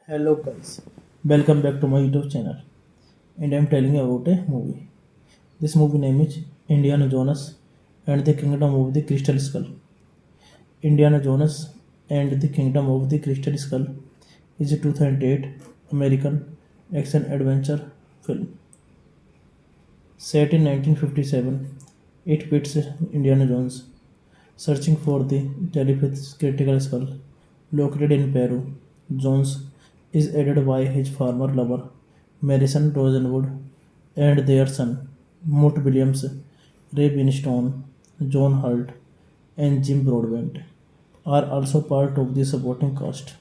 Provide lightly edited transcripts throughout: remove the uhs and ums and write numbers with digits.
Hello guys, welcome back to my YouTube channel, and I'm telling you about a movie. This movie name is Indiana Jones and the Kingdom of the Crystal Skull. Indiana Jones and the Kingdom of the Crystal Skull is a 2008 American action adventure film. Set in 1957, it pits Indiana Jones searching for the telepathic critical skull located in Peru. Jones is aided by his former lover, Marison Rosenwood, and their son, Mort Williams, Ray Winstone, John Hurt, and Jim Broadbent are also part of the supporting cast.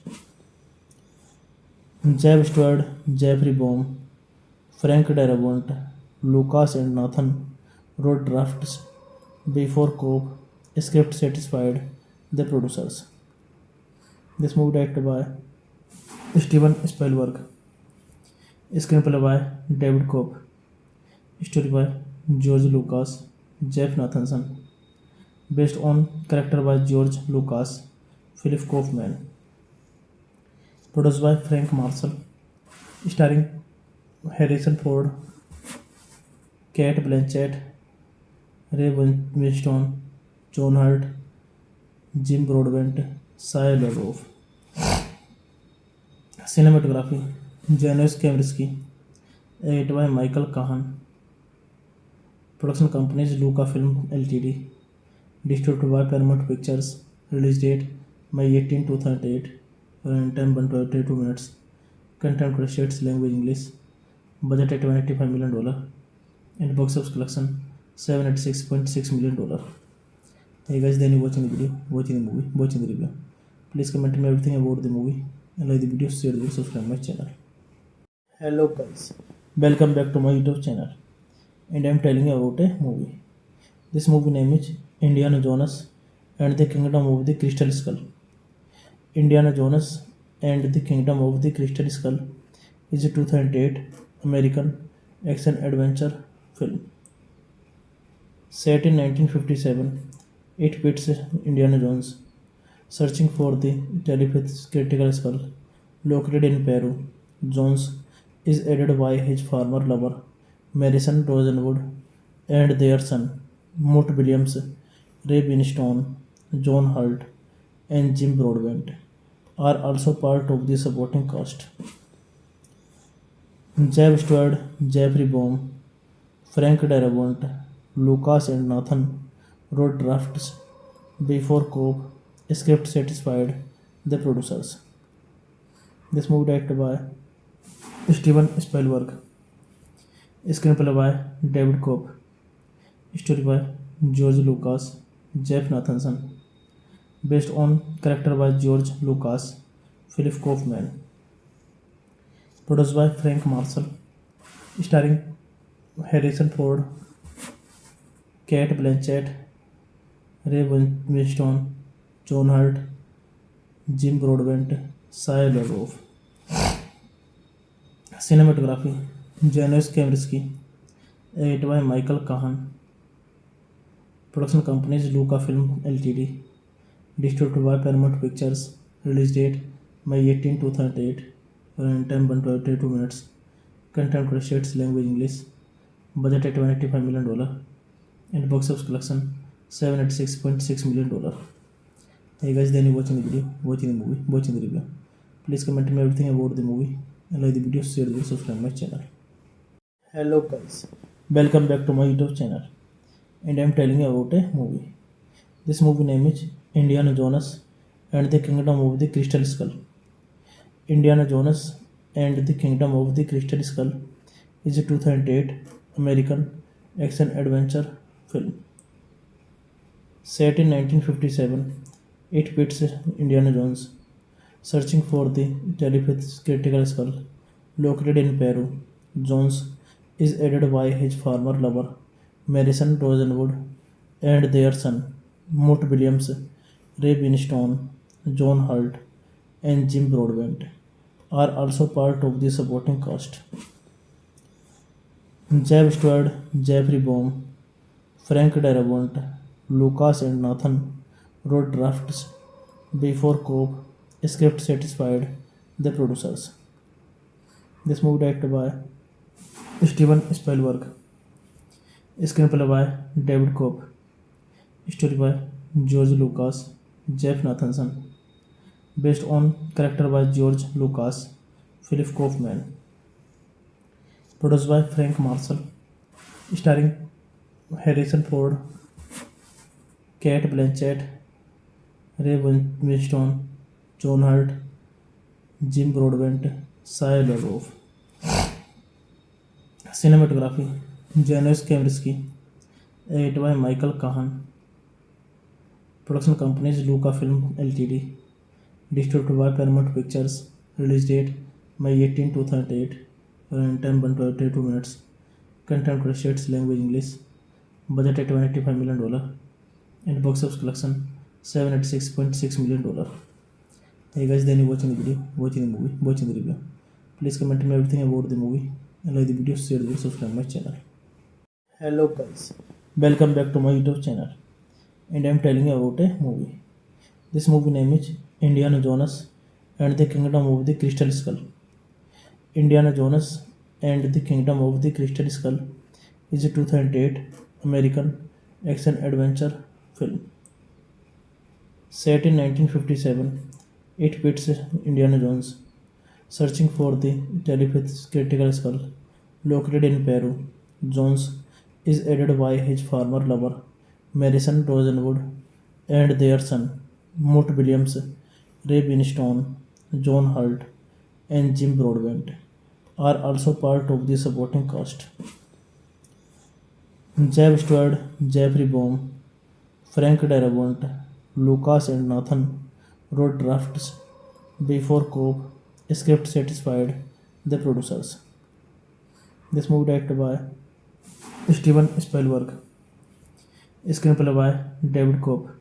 Jeb Stuart, Jeffrey Baum, Frank Darabont, Lucas and Nathan wrote drafts before Cobb script satisfied the producers. This movie directed by Steven Spielberg, screenplay by David Cobb, story by George Lucas, Jeff Nathanson, based on character by George Lucas, Philip Kaufman, produced by Frank Marshall, starring Harrison Ford, Kate Blanchett, Ray Winstone, John Hurt, Jim Broadbent, Shia LaBeouf. Cinematography Janusz Kaminski, edited by Michael Kahan. Production companies Lucasfilm Ltd. Distributed by Paramount Pictures. Release date May 18, 2008. Runtime 122 minutes. Content states language English. Budget at $185 million. And box office collection $786.6 million. Hey guys, then you watching the video, watching the movie, watching the review. Please comment me everything about the movie and like the video, share the video, subscribe my channel. Hello guys, welcome back to my YouTube channel. And I am telling you about a movie. This movie name is Indiana Jones and the Kingdom of the Crystal Skull. Indiana Jones and the Kingdom of the Crystal Skull is a 2008 American action adventure film. Set in 1957, it pits Indiana Jones searching for the telepathic critical skull located in Peru. Jones is aided by his former lover, Madison Rosenwood, and their son, Mort Williams, Ray Winstone, John Hurt, and Jim Broadbent are also part of the supporting cast. Jeb Stuart, Jeffrey Baum, Frank Darabont, Lucas and Nathan wrote drafts before Cobb script satisfied the producers. This movie directed by Steven Spielberg, screenplay by David Cobb, story by George Lucas, Jeff Nathanson, based on character by George Lucas, Philip Kaufman, produced by Frank Marshall, starring Harrison Ford, Kate Blanchett, Ray Winstone, John Hurt, Jim Broadbent, Shia LaBeouf. Cinematography Janusz Kaminski, edited by Michael Kahan. Production companies Lucasfilm Ltd. Distributed by Paramount Pictures. Release date May 18, 2008. Runtime 122 minutes. Content states language English. Budget at $185 million. And box office collection $786.6 million. Hey guys, then you watching the video, watching the movie, watching the review. Please comment me everything about the movie and like the video, share the video, subscribe my channel. Hello guys, welcome back to my YouTube channel. And I am telling you about a movie. This movie name is Indiana Jones and the Kingdom of the Crystal Skull. Indiana Jones and the Kingdom of the Crystal Skull is a 2008 American action adventure film. Set in 1957, it pits Indiana Jones searching for the telepathic critical skull located in Peru. Jones is aided by his former lover, Madison Rosenwood, and their son, Mort Williams, Ray Winstone, John Hurt, and Jim Broadbent are also part of the supporting cast. Jeb Stuart, Jeffrey Baum, Frank Darabont, Lucas and Nathan wrote drafts before Cobb script satisfied the producers. This movie directed by Steven Spielberg, screenplay by David Cobb, story by George Lucas, Jeff Nathanson, based on character by George Lucas, Philip Kaufman, produced by Frank Marshall, starring Harrison Ford, Kate Blanchett, Ray Winstone, John Hurt, Jim Broadbent, Shia LaBeouf. Cinematography Janusz Kaminski, edited by Michael Kahan. Production companies Lucasfilm Ltd. Distributed by Paramount Pictures. Release date May 18, 2008. Running time 122 minutes. Content created states language English. Budget at $185 million. And box office collection $786.6 million. Hey guys, then you watching the video, watching the movie, watching the review. Please comment me everything about the movie and like the video, share the video, subscribe my channel. Hello guys, welcome back to my YouTube channel. And I'm telling you about a movie. This movie name is Indiana Jones and the Kingdom of the Crystal Skull. Indiana Jones and the Kingdom of the Crystal Skull is a 2008 American action adventure film. Set in 1957, it pits Indiana Jones searching for the telepathic critical skull located in Peru. Jones is aided by his former lover, Madison Rosenwood, and their son, Mort Williams, Ray Winstone, John Hurt, and Jim Broadbent are also part of the supporting cast. Jeb Stewart, Jeffrey Baum, Frank Darabont, Lucas and Nathan wrote drafts before Cobb script satisfied the producers. This movie directed by Steven Spielberg, screenplay by David Cobb,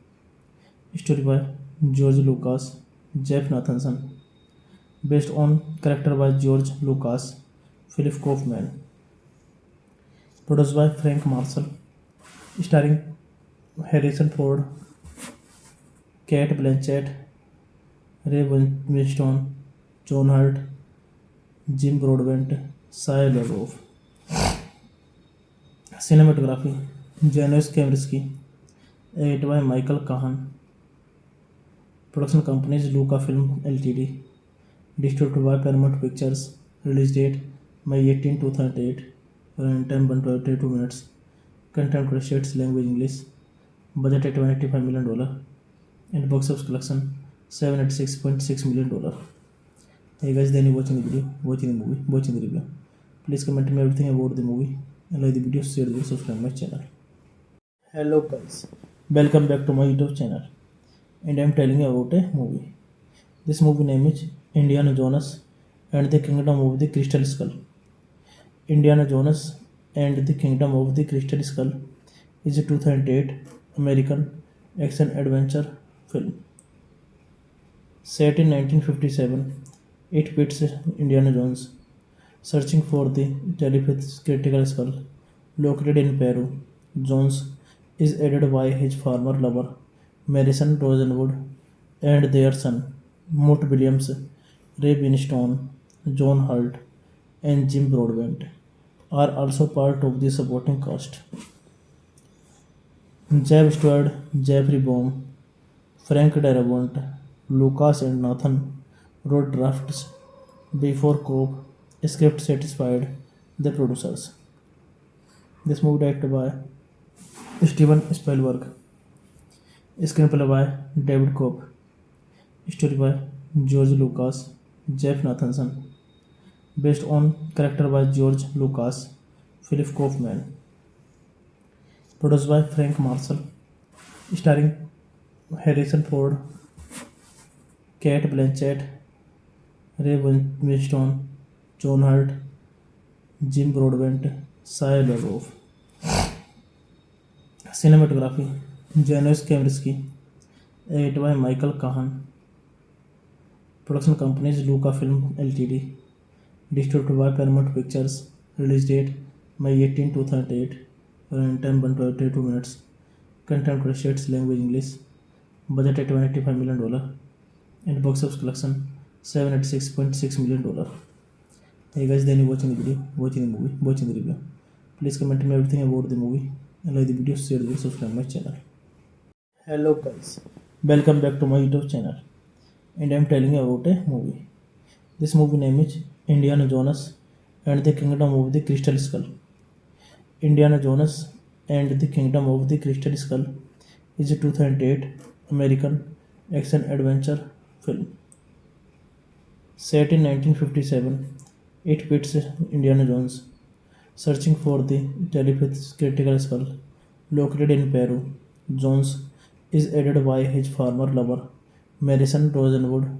story by George Lucas, Jeff Nathanson, based on character by George Lucas, Philip Kaufman, produced by Frank Marshall, starring Harrison Ford, Kate Blanchett, Ray Winstone, John Hurt, Jim Broadbent, Shia LaBeouf. Cinematography Janusz Kaminski, edited by Michael Kahan. Production companies Lucasfilm Ltd. Distributed by Paramount Pictures. Release date May 18, 2008. Running time 122 minutes. Content created states language English. Budget at $185 million. And box office collection $786.6 million. Hey guys, then you watching the video, watching the movie, watching the review. Please comment me everything about the movie and like the video, share the video, subscribe my channel. Hello guys, welcome back to my YouTube channel. And I'm telling you about a movie. This movie name is Indiana Jones and the Kingdom of the Crystal Skull. Indiana Jones and the Kingdom of the Crystal Skull is a 2008 American action adventure film. Set in 1957, it pits Indiana Jones searching for the telepathic critical skull located in Peru. Jones is aided by his former lover, Madison Rosenwood, and their son, Mort Williams, Ray Winstone, John Hurt, and Jim Broadbent are also part of the supporting cast. Jeb Stewart, Jeffrey Baum, Frank Darabont, Lucas and Nathan wrote drafts before Cobb script satisfied the producers. This movie directed by Steven Spielberg, screenplay by David Cobb, story by George Lucas, Jeff Nathanson, based on character by George Lucas, Philip Kaufman, produced by Frank Marshall, starring Harrison Ford, Kate Blanchett, Ray Winstone, John Hurt, Jim Broadbent, Shia LaBeouf. Cinematography Janusz Kaminski, edited by Michael Kahan. Production companies Lucasfilm Ltd. Distributed by Paramount Pictures. Release date May 18, 2008. Running time 122 minutes. Content created states language English. Budget at $185 million. And box office collection $786.6 million. Hey guys, then you watching the video, watching the movie, watching the review. Please comment me everything about the movie and like the video, share the video, subscribe my channel. Hello guys, welcome back to my YouTube channel. And I'm telling you about a movie. This movie name is Indiana Jones and the Kingdom of the Crystal Skull. Indiana Jones and the Kingdom of the Crystal Skull is a 2008 American action adventure film. Set in 1957, it pits Indiana Jones searching for the telepathic critical skull located in Peru. Jones is aided by his former lover, Madison Rosenwood,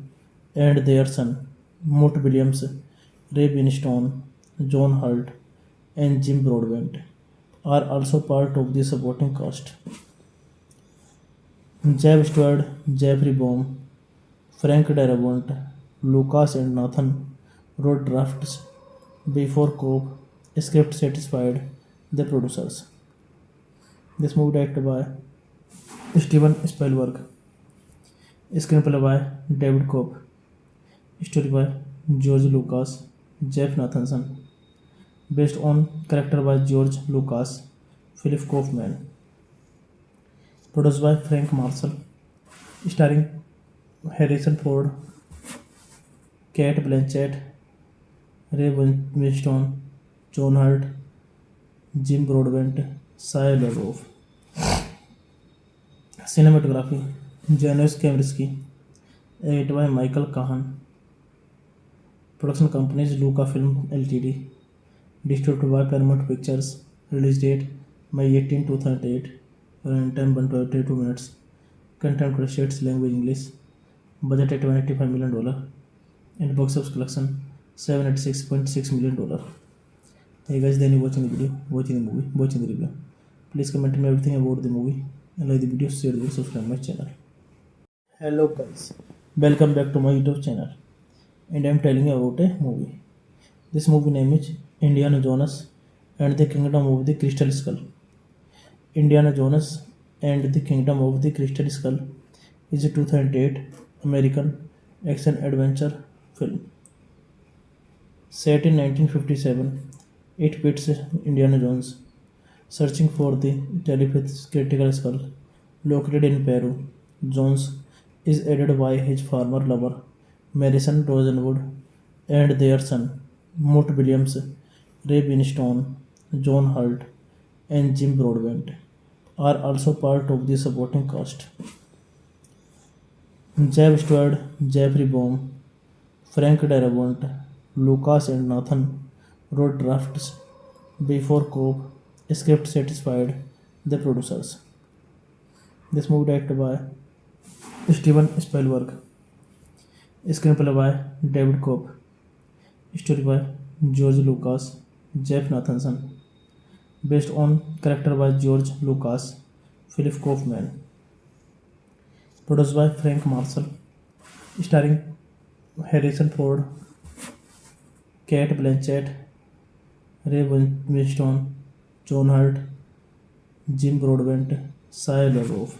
and their son, Mort Williams, Ray Winstone, John Hurt, and Jim Broadbent are also part of the supporting cast. Jeb Stewart, Jeffrey Baum, Frank Darabont, Lucas and Nathan wrote drafts before Cobb script satisfied the producers. This movie directed by Steven Spielberg, screenplay by David Cobb, story by George Lucas, Jeff Nathanson, based on character by George Lucas, Philip Kaufman, produced by Frank Marshall, starring Harrison Ford, Kate Blanchett, Ray Winstone, John Hurt, Jim Broadbent, Shia LaBeouf. Cinematography Janusz Kaminski, edited by Michael Kahan. Production companies Lucasfilm Ltd. Distributed by Paramount Pictures. Release date May 18, 2008. Runtime 122 minutes. Content states language English. Budget at $185 million. And box office collection $786.6 million. Hey guys, then you watching the video, watching the movie, watching the review. Please comment me everything about the movie and like the video, share the video, subscribe my channel. Hello guys, welcome back to my YouTube channel, and I am telling you about a movie. This movie name is Indiana Jones and the Kingdom of the Crystal Skull. Indiana Jones and the Kingdom of the Crystal Skull is a 2008 American action adventure film. Set in 1957, it pits Indiana Jones searching for the telepathic critical skull located in Peru. Jones is aided by his former lover, Madison Rosenwood, and their son, Mort Williams, Ray Winstone, John Hurt, and Jim Broadbent are also part of the supporting cast. Jeb Stewart, Jeffrey Baum, Frank Darabont, Lucas and Nathan wrote drafts before Cobb script satisfied the producers. This movie directed by Steven Spielberg, screenplay by David Cobb, story by George Lucas, Jeff Nathanson, based on character by George Lucas, Philip Kaufman, produced by Frank Marshall, starring Harrison Ford, Kate Blanchett, Ray Winstone, John Hurt, Jim Broadbent, Shia LaBeouf.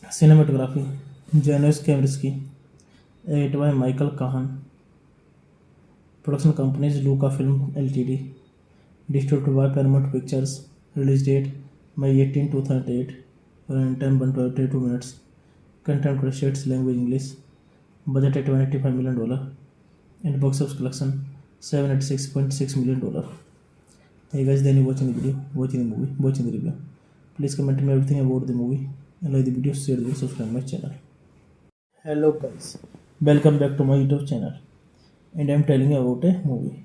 Cinematography Janusz Kaminski, edited by Michael Kahan. Production companies Lucasfilm Ltd. Distributed by Paramount Pictures. Release date May 18, 2008. Runtime 122 minutes. Content states language English. Budget at $185 million. And box office collection $786.6 million. Hey guys, then you watching the video, watching the movie, watching the review. Please comment me everything about the movie and like the video, share the video, subscribe my channel. Hello guys, welcome back to my YouTube channel, and I am telling you about a movie.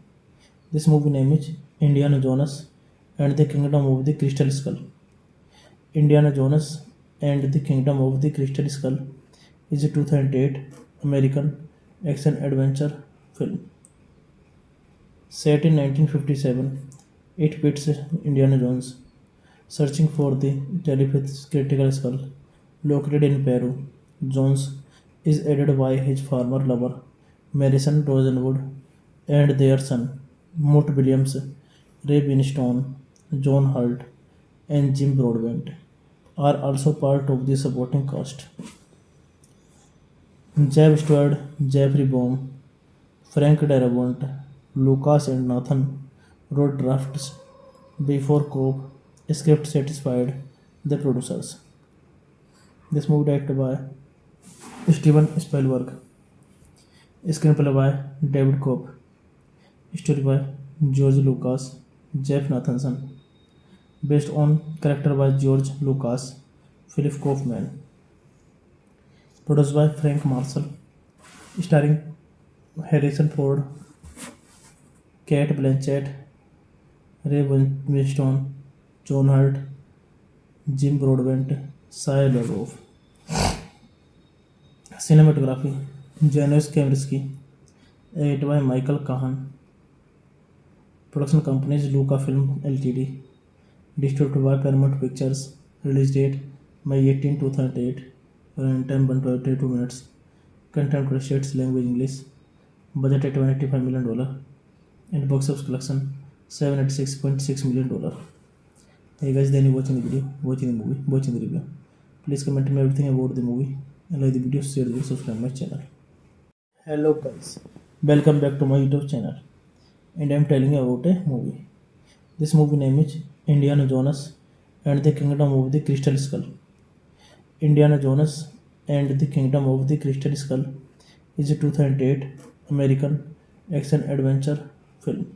This movie name is Indiana Jones and the Kingdom of the Crystal Skull. Indiana Jones and the Kingdom of the Crystal Skull is a 2008 American action adventure film. Set in 1957, it pits Indiana Jones searching for the telepathic critical skull located in Peru. Jones is aided by his former lover, Madison Rosenwood, and their son, Mort Williams, Ray Winstone, John Hurt, and Jim Broadbent are also part of the supporting cast. Jeb Stewart, Jeffrey Baum, Frank Darabont, Lucas and Nathan wrote drafts before Cobb script satisfied the producers. This movie directed by Steven Spielberg, screenplay by David Cobb, story by George Lucas, Jeff Nathanson, based on character by George Lucas, Philip Kaufman, produced by Frank Marshall, starring Harrison Ford, Kate Blanchett, Ray Winstone, John Hurt, Jim Broadbent, Shia LaBeouf. Cinematography Janusz Kaminski, It by Michael Kahan. Production company is Lucasfilm Ltd. Distributed by Paramount Pictures. Release date May 18, 2008. Running time 122 minutes. Content states language English. Budget at $185 million. And box office collection $786.6 million. Hey guys, then you watching the video, watching the movie, watching the review. Please comment me everything about the movie and like the video, share the video, subscribe my channel. Hello guys, welcome back to my YouTube channel, and I am telling you about a movie. This movie name is Indiana Jones and the Kingdom of the Crystal Skull. Indiana Jones and the Kingdom of the Crystal Skull is a 2008 American action adventure film.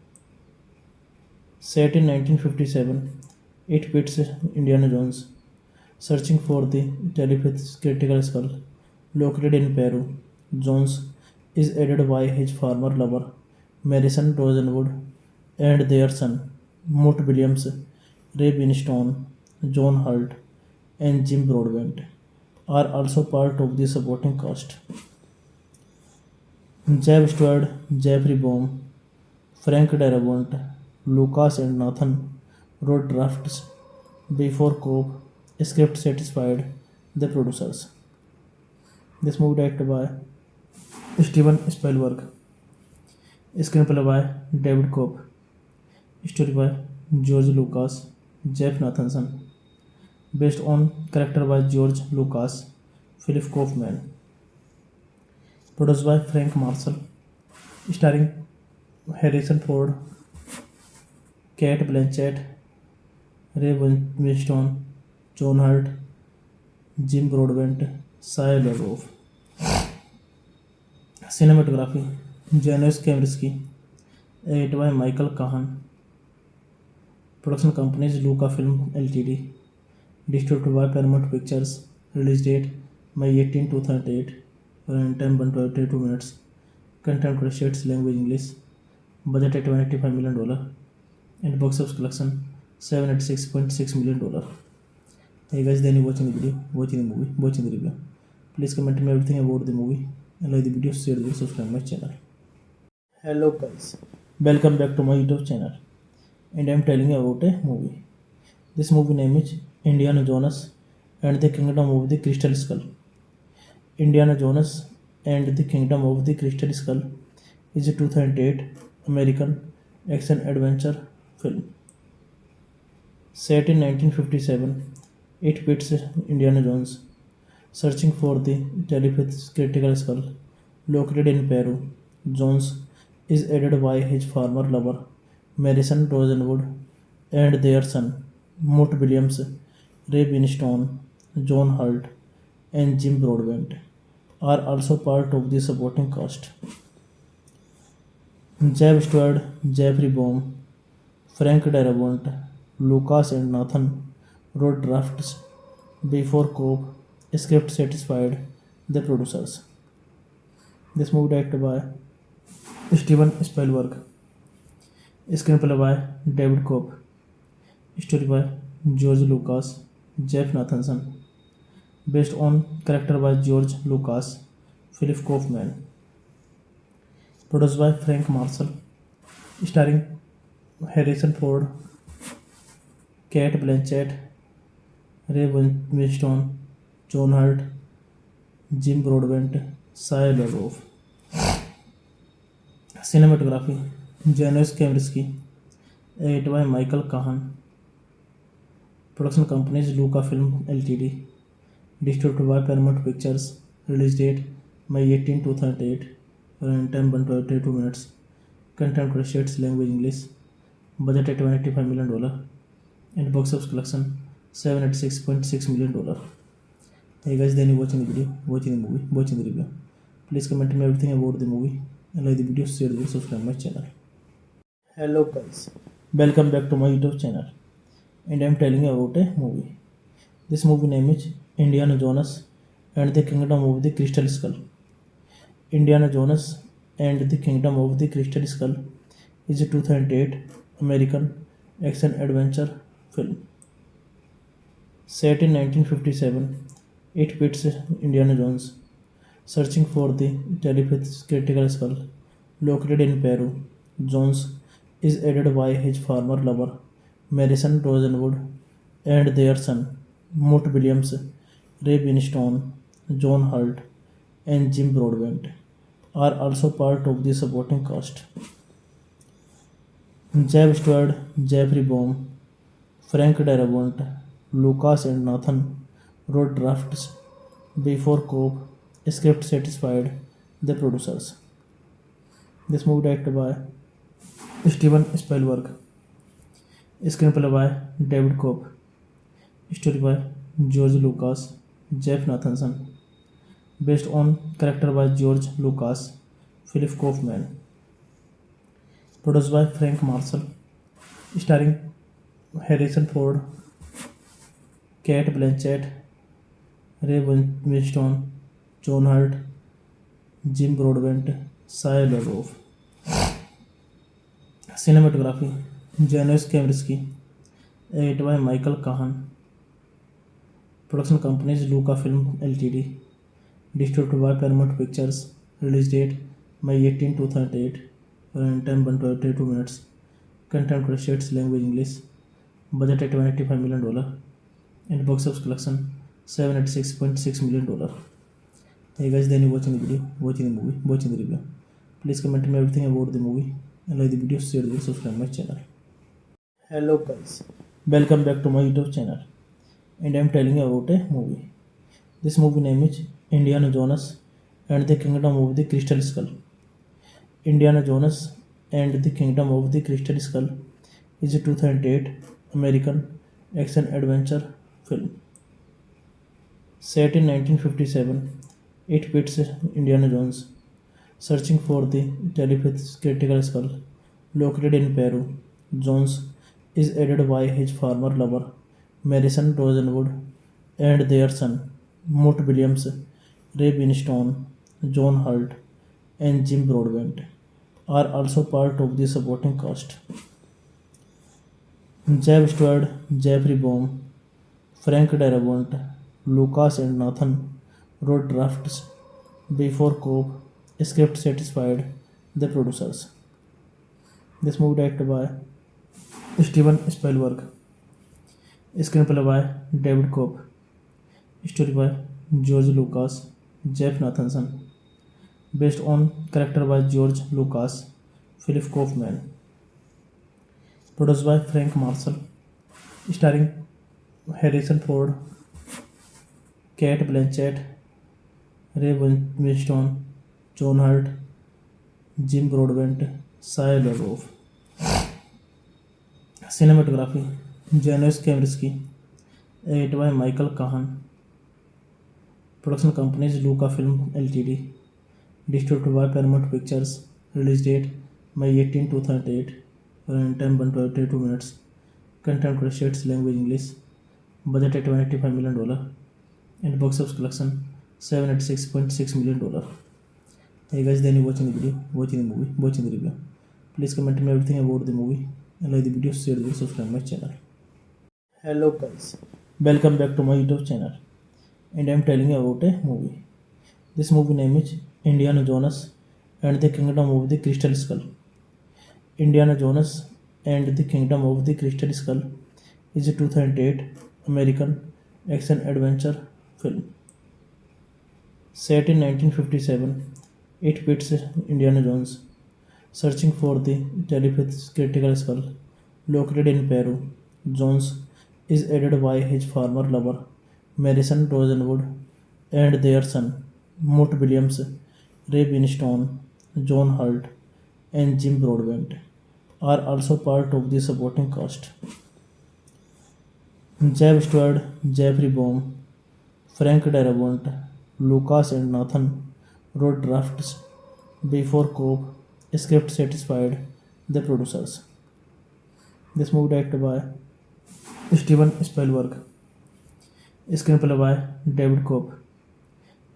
Set in 1957, it pits Indiana Jones searching for the telepathic critical skull located in Peru. Jones is aided by his former lover, Madison Rosenwood, and their son, Mort Williams, Ray Winstone, John Hurt, and Jim Broadbent are also part of the supporting cast. Jeb Stewart, Jeffrey Baum, Frank Darabont, Lucas and Nathan wrote drafts before Cobb script satisfied the producers. This movie directed by Steven Spielberg, screenplay by David Cobb, story by George Lucas, Jeff Nathanson, based on character by George Lucas, Philip Kaufman, produced by Frank Marshall, starring Harrison Ford, Kate Blanchett, Ray Winstone, John Hurt, Jim Broadbent, Shia LaBeouf. Cinematography Janusz Kaminski, edited by Michael Kahan. Production company is Lucasfilm Ltd. Distributed by Paramount Pictures. Release date May 18, 2008. Running time 122 minutes. Content states language English. Budget at $185 million. And box office collection $786.6 million. Hey guys, then you watching the video, watching the movie, watching the review. Please comment me everything about the movie and like the video, share the video, subscribe my channel. Hello guys, welcome back to my YouTube channel, and I am telling you about a movie. This movie name is Indiana Jones and the Kingdom of the Crystal Skull. Indiana Jones and the Kingdom of the Crystal Skull is a 2008 American action adventure film. Set in 1957, it pits Indiana Jones searching for the telepathic critical skull located in Peru. Jones is aided by his former lover, Madison Rosenwood, and their son, Mort Williams, Ray Winstone, John Hurt, and Jim Broadbent are also part of the supporting cast. Jeb Stewart, Jeffrey Baum, Frank Darabont, Lucas and Nathan wrote drafts before Cobb script satisfied the producers. This movie directed by Steven Spielberg, screenplay by David Cobb, story by George Lucas, Jeff Nathanson, based on character by George Lucas, Philip Kaufman, produced by Frank Marshall, starring Harrison Ford, Kate Blanchett, Ray Winstone, John Hurt, Jim Broadbent, Shia LaBeouf. Cinematography Janusz Kaminski, edited by Michael Kahan. Production company is Lucasfilm Ltd. Distributed by Paramount Pictures. Release date May 18, 2008. Running time 122 minutes. Content states language English. Budget at $185 million. And box office collection $786.6 million. Hey guys, then you watching the video, watching the movie, watching the review. Please comment me everything about the movie and like the video, share the video, subscribe my channel. Hello guys, welcome back to my YouTube channel, and I am telling you about a movie. This movie name is Indiana Jones and the Kingdom of the Crystal Skull. Indiana Jones and the Kingdom of the Crystal Skull is a 2008 American action adventure film. Set in 1957, it pits Indiana Jones searching for the telepathic critical skull located in Peru. Jones is aided by his former lover, Marison Rosenwood, and their son, Mort Williams, Ray Winstone, John Hurt, and Jim Broadbent are also part of the supporting cast. Jeb Stewart, Jeffrey Baum, Frank Darabont, Lucas and Nathan wrote drafts before Cobb script satisfied the producers. This movie directed by Steven Spielberg, screenplay by David Cobb, story by George Lucas, Jeff Nathanson, based on character by George Lucas, Philip Kaufman, produced by Frank Marshall, starring Harrison Ford, Kate Blanchett, Ray Winstone, John Hurt, Jim Broadbent, Shia LaBeouf. Cinematography Janusz Kaminski, edited by Michael Kahan. Production companies Lucasfilm Ltd. Distributed by Paramount Pictures. Release date May 18, 2008. Runtime 122 minutes. Content states language English. Budget at $185 million. And box office collection $786.6 million. Hey guys, then you watching the video, watching the movie, watching the review. Please comment me everything about the movie and like the video, share the video, subscribe my channel. Hello guys, welcome back to my YouTube channel, and I am telling you about a movie. This movie name is Indiana Jones and the Kingdom of the Crystal Skull. Indiana Jones and the Kingdom of the Crystal Skull is a 2008 American action adventure film. Set in 1957, it pits Indiana Jones searching for the telepathic critical skull located in Peru. Jones is aided by his former lover, Marison Rosenwood, and their son, Mort Williams, Ray Winstone, John Hurt, and Jim Broadbent are also part of the supporting cast. Jeb Stewart, Jeffrey Baum, Frank Darabont, Lucas and Nathan wrote drafts before Cobb script satisfied the producers. This movie directed by Steven Spielberg, screenplay by David Cobb, story by George Lucas, Jeff Nathanson, based on character by George Lucas, Philip Kaufman, produced by Frank Marshall, starring Harrison Ford, Kate Blanchett, Ray Winstone, John Hurt, Jim Broadbent, Shia LaBeouf. Cinematography Janusz Kaminski, edited by Michael Kahan. Production companies Lucasfilm Ltd. Distributed by Paramount Pictures. Release date May 18, 2008. Runtime 122 minutes. Content states language English. Budget at $185 million. And box office collection $786.6 million. Hey guys, then you watching the video, watching the movie, watching the review. Please comment me everything about the movie and like the video, share the video, subscribe my channel. Hello guys, welcome back to my YouTube channel, and I am telling you about a movie. This movie name is Indiana Jones and the Kingdom of the Crystal Skull. Indiana Jones and the Kingdom of the Crystal Skull is a 2008 American action adventure film. Set in 1957, it pits Indiana Jones searching for the telepathic critical skull located in Peru. Jones is aided by his former lover, Marison Rosenwood, and their son, Mort Williams, Ray Winstone, John Hurt, and Jim Broadbent are also part of the supporting cast. Jeb Stewart, Jeffrey Baum, Frank Darabont, Lucas and Nathan wrote drafts before Cobb script satisfied the producers. This movie directed by Steven Spielberg, screenplay by David Cobb,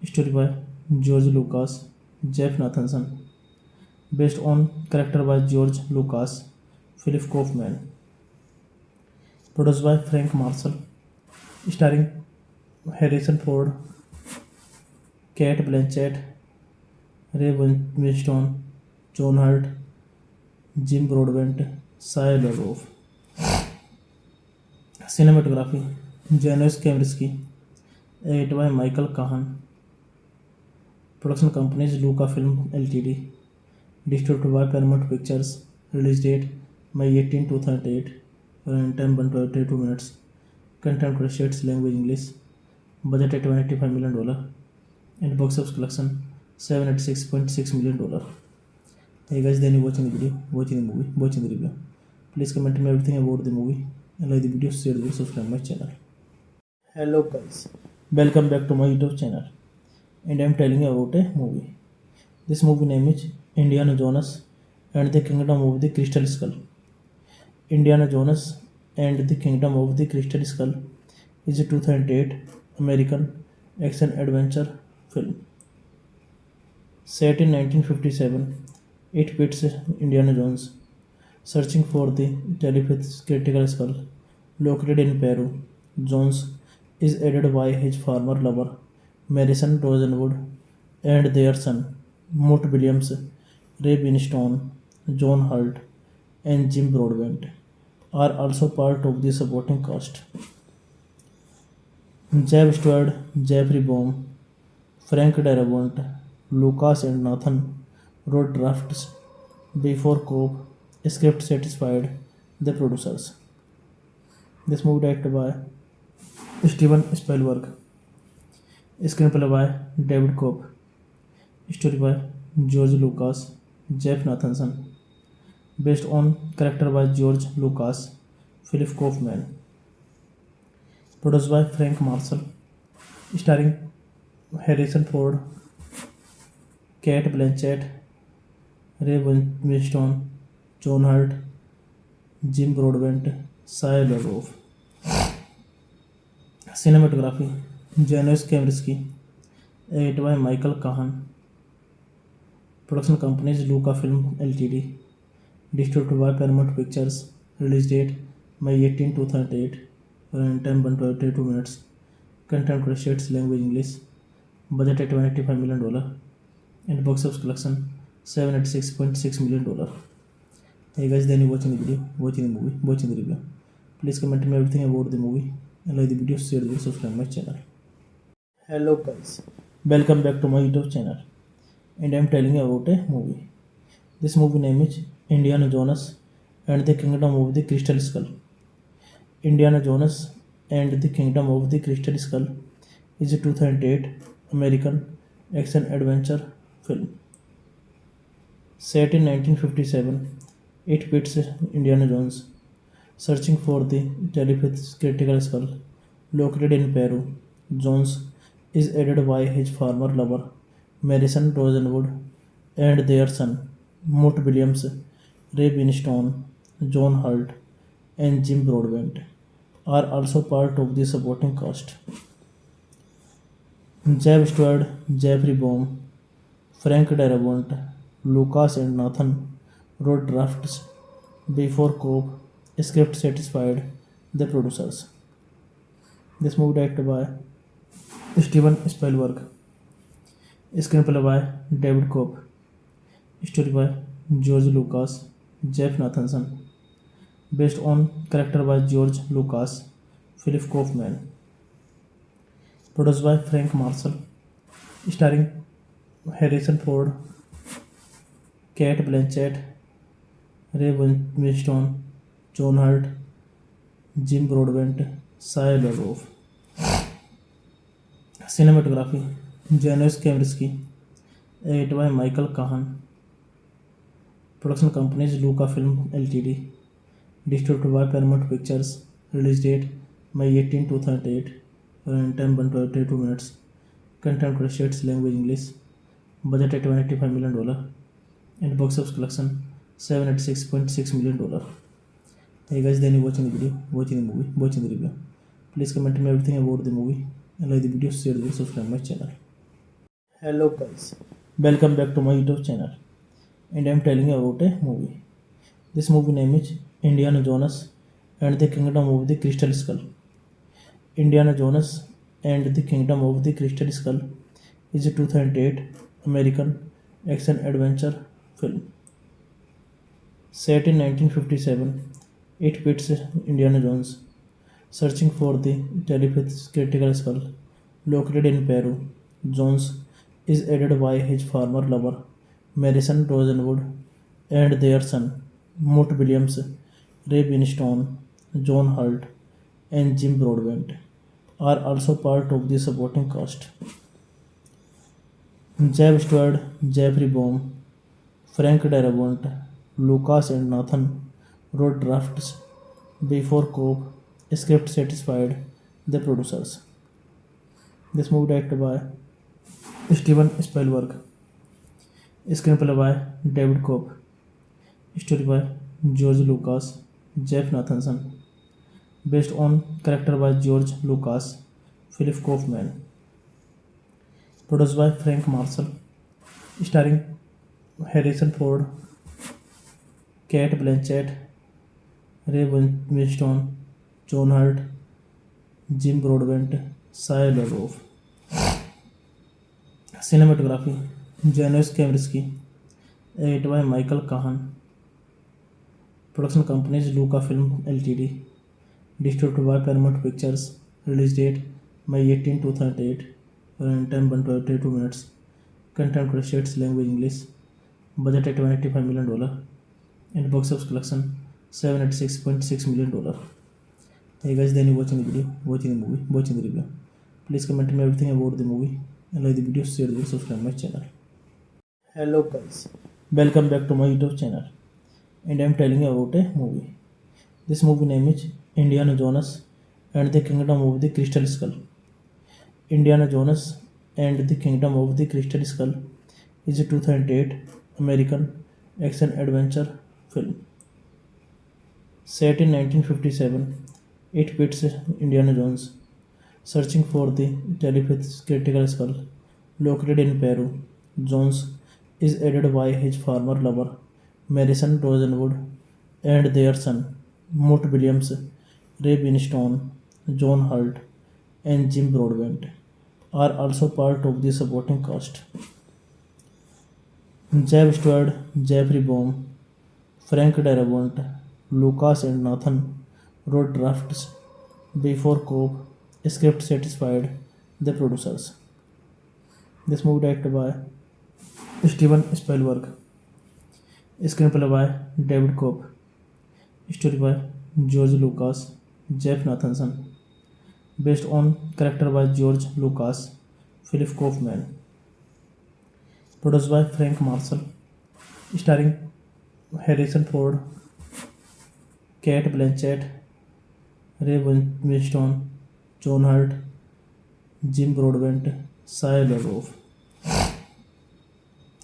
story by George Lucas, Jeff Nathanson, based on character by George Lucas, Philip Kaufman, produced by Frank Marshall, starring Harrison Ford, Kate Blanchett, Ray Winstone, John Hurt, Jim Broadbent, Shia LaBeouf. Cinematography Janusz Kaminski, edited by Michael Kahan. Production companies Lucasfilm Ltd. Distributed by Paramount Pictures. Release date May 18, 2008. Running time 122 minutes. Content states language English. Budget at $185 million. And box office collection $786.6 million. Hey guys, then you watching the video, watching the movie, watching the review. Please comment me everything about the movie and like the video, share the video, subscribe my channel. Hello guys, welcome back to my YouTube channel. And I am telling you about a movie. This movie name is Indiana Jones and the Kingdom of the Crystal Skull. Indiana Jones and the Kingdom of the Crystal Skull is a 2008 American action adventure film. Set in 1957, it pits Indiana Jones searching for the telepathic critical skull located in Peru. Jones is aided by his former lover, Madison Rosenwood, and their son, Mort Williams, Ray Winstone, John Hurt, and Jim Broadbent are also part of the supporting cast. Jeb Stewart, Jeffrey Baum, Frank Darabont, Lucas and Nathan wrote drafts before Cobb script satisfied the producers. This movie directed by Steven Spielberg, screenplay by David Cobb, story by George Lucas, Jeff Nathanson, based on character by George Lucas, Philip Kaufman, produced by Frank Marshall, starring Harrison Ford, Kate Blanchett, Ray Winstone, John Hurt, Jim Broadbent, Shia LaBeouf. Cinematography Janusz Kaminski, edited by Michael Kahan. Production companies Lucasfilm Ltd. Distributed by Paramount Pictures. Release date May 18, 2008. Running time 122 minutes. Content states language English. Budget at $185 million. And box office collection $786.6 million. Hey guys, then you watching the video, watching the movie, watching the review. Please comment me everything about the movie and like the video, share the video, subscribe my channel. Hello guys, welcome back to my YouTube channel. And I am telling you about a movie. This movie name is Indiana Jones and the Kingdom of the Crystal Skull. Indiana Jones and the Kingdom of the Crystal Skull is a 2008 American action adventure film. Set in 1957, it pits Indiana Jones searching for the telepathic critical skull located in Peru. Jones is aided by his former lover, Madison Rosenwood, and their son, Mort Williams, Ray Winstone, John Hurt, and Jim Broadbent are also part of the supporting cast. Jeb Stewart, Jeffrey Baum, Frank Darabont, Lucas and Nathan wrote drafts before Cobb script satisfied the producers. This movie directed by Steven Spielberg, screenplay by David Cobb, story by George Lucas, Jeff Nathanson, based on character by George Lucas, Philip Kaufman, produced by Frank Marshall, starring Harrison Ford, Kate Blanchett, Ray Winstone, John Hurt, Jim Broadbent, Shia LaBeouf. Cinematography Janusz Kaminski, edited by Michael Kahan. Production companies Lucasfilm Ltd. Distributed by Paramount Pictures. Release date May 18, 2008. Running time 122 minutes. Content states language English. Budget at $185 million. And box office collection $786.6 million. Hey guys, then you watching the video, watching the movie, watching the review. Please comment me everything about the movie and like the video, share the video, subscribe my channel. Hello guys, welcome back to my YouTube channel. And I am telling you about a movie. This movie name is Indiana Jones and the Kingdom of the Crystal Skull. Indiana Jones and the Kingdom of the Crystal Skull is a 2008 American action adventure film. Set in 1957, it pits Indiana Jones searching for the telepathic critical skull located in Peru. Jones is aided by his former lover, Marison Rosenwood, and their son, Mort Williams, Ray Winstone, John Hurt, and Jim Broadbent are also part of the supporting cast. Jeb Stewart, Jeffrey Baum, Frank Darabont, Lucas and Nathan wrote drafts before Cobb script satisfied the producers. This movie directed by Steven Spielberg, screenplay by David Cobb, story by George Lucas, Jeff Nathanson, based on character by George Lucas, Philip Kaufman, produced by Frank Marshall, starring Harrison Ford, Kate Blanchett, Ray Winstone, John Hurt, Jim Broadbent, Shia LaBeouf. Cinematography Janusz Kaminski, edited by Michael Kahan. Production companies Lucasfilm Ltd. Distributed by Paramount Pictures. Release date May 18, 2008. Runtime 122 minutes. Content states language English. Budget at $185 million. And box office collection $786.6 million. Hey guys, then you watching the video, watching the movie, watching the review. Please comment me everything about the movie and like the video, share the video, subscribe my channel. Hello guys, welcome back to my YouTube channel, and I am telling you about a movie. This movie name is Indiana Jones and the Kingdom of the Crystal Skull. Indiana Jones and the Kingdom of the Crystal Skull is a 2008 American action adventure film. Set in 1957, it pits Indiana Jones searching for the telepathic critical skull located in Peru. Jones is aided by his former lover, Marison Rosenwood, and their son, Mort Williams, Ray Winstone, John Hurt, and Jim Broadbent are also part of the supporting cast. Jeb Stewart, Jeffrey Baum, Frank Darabont, Lucas and Nathan wrote drafts before Cobb script satisfied the producers. This movie directed by Steven Spielberg, screenplay by David Cobb, story by George Lucas, Jeff Nathanson, based on character by George Lucas, Philip Kaufman, produced by Frank Marshall, starring Harrison Ford, Kate Blanchett, Ray Winstone, John Hurt, Jim Broadbent, Shia LaBeouf.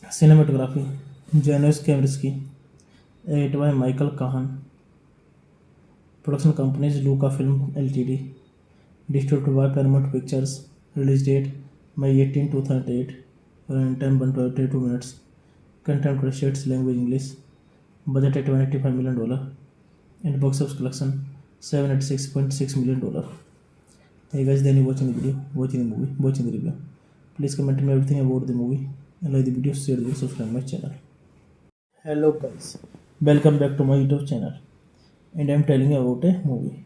Cinematography Janusz Kaminski, edited by Michael Kahan. Production companies Lucasfilm Ltd. Distributed by Paramount Pictures. Release date May 18, 2008. Runtime 122 minutes. Content states language English. Budget at $185 million. And box office collection $786.6 million. Hey guys, then you watching the video, watching the movie, watching the review. Please comment me everything about the movie and like the video, share the video, subscribe my channel. Hello guys, welcome back to my YouTube channel, and I am telling you about a movie.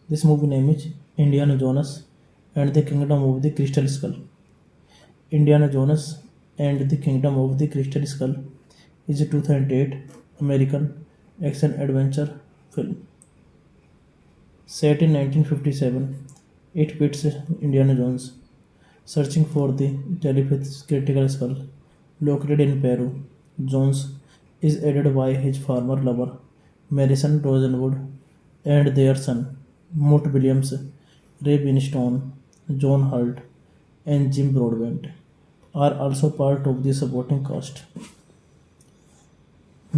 This movie name is Indiana Jones and the Kingdom of the Crystal Skull. Indiana Jones and the Kingdom of the Crystal Skull is a 2008 American action adventure film. Set in 1957, it pits Indiana Jones searching for the telepathic critical skull located in Peru. Jones is aided by his former lover, Marison Rosenwood, and their son, Mort Williams, Ray Winstone, John Hurt, and Jim Broadbent are also part of the supporting cast.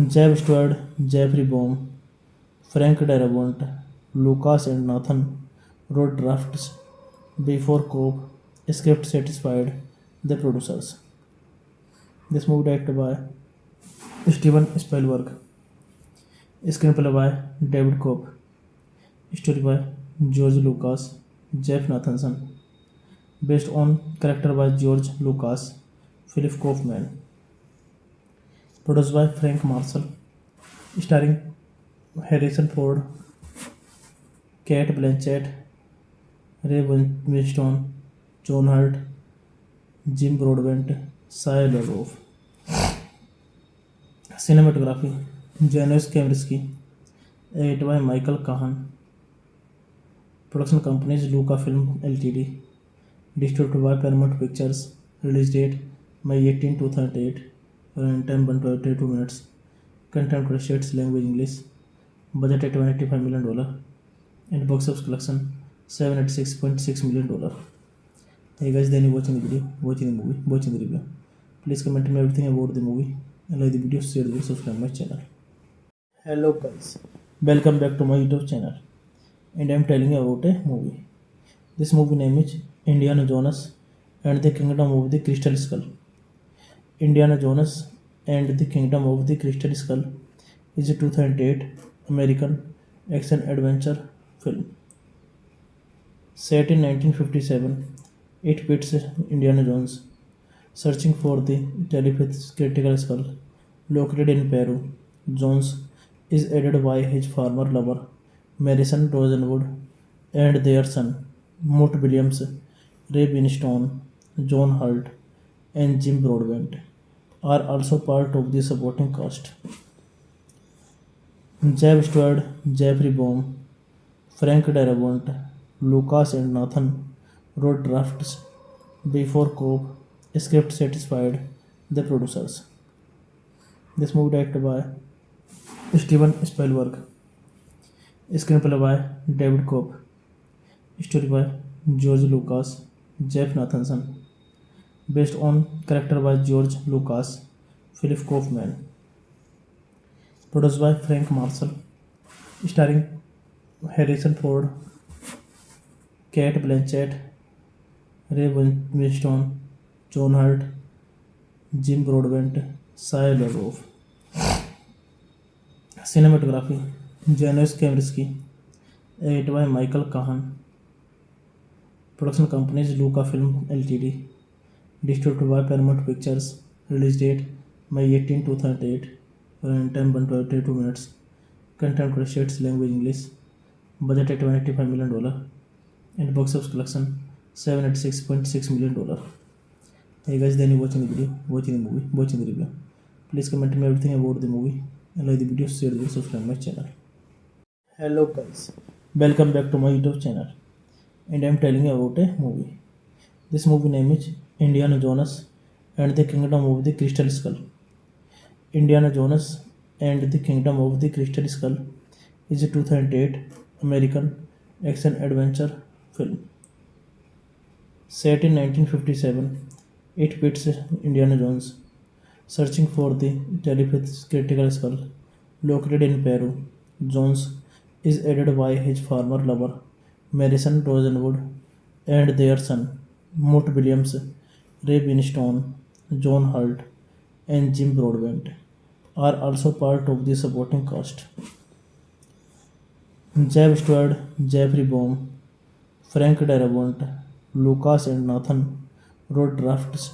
Jeb Stewart, Jeffrey Baum, Frank Darabont, Lucas and Nathan wrote drafts before Cobb script satisfied the producers. This movie directed by Steven Spielberg, screenplay by David Cobb, story by George Lucas, Jeff Nathanson, based on character by George Lucas, Philip Kaufman, produced by Frank Marshall, starring Harrison Ford, Kate Blanchett, Ray Winstone, John Hurt, Jim Broadbent, Shia LaBeouf. Cinematography: Janusz Kaminski, edited by Michael Kahan. Production companies: Lucasfilm Ltd. Distributed by Paramount Pictures. Release date: May 18, 2008. Running time 122 minutes. Content credits: language English. Budget $185 million. And box office collection $786.6 million. Hey guys, then you watching the video, watching the movie, watching the review. Please comment me everything about the movie and like the video, share the video, subscribe my channel. Hello guys, welcome back to my YouTube channel, and I am telling you about a movie. This movie name is Indiana Jones and the Kingdom of the Crystal Skull. Indiana Jones and the Kingdom of the Crystal Skull is a 2008 American action adventure film. Set in 1957, it pits Indiana Jones searching for the telepathic critical skull located in Peru. Jones is aided by his former lover, Madison Rosenwood, and their son, Mort Williams, Ray Winstone, John Hurt, and Jim Broadbent are also part of the supporting cast. Jeb Stewart, Jeffrey Baum, Frank Darabont, Lucas and Nathan wrote drafts before Cobb script satisfied the producers. This movie directed by Steven Spielberg, screenplay by David Cobb, story by George Lucas, Jeff Nathanson, based on character by George Lucas, Philip Kaufman, produced by Frank Marshall, starring Harrison Ford, Kate Blanchett, Ray Winstone, John Hurt, Jim Broadbent, Shia LaBeouf. Cinematography: Janusz Kaminski, edited by Michael Kahan. Production companies: Lucasfilm Ltd. Distributed by Paramount Pictures. Release date: May 18, 2008. Running time 122 minutes. Content credits: language English. Budget $185 million. And box office collection $786.6 million. Hey guys, then you watching the video, watching the movie, watching the review. Please comment me everything about the movie and like the video, share the video, subscribe my channel. Hello guys, welcome back to my YouTube channel, and I am telling you about a movie. This movie name is Indiana Jones and the Kingdom of the Crystal Skull. Indiana Jones and the Kingdom of the Crystal Skull is a 2008 American action adventure film. Set in 1957, it pits Indiana Jones searching for the telepathic critical skull located in Peru. Jones is aided by his former lover, Madison Rosenwood, and their son, Mort Williams, Ray Winstone, John Hurt, and Jim Broadbent are also part of the supporting cast. Jeb Stewart, Jeffrey Baum, Frank Darabont, Lucas and Nathan wrote drafts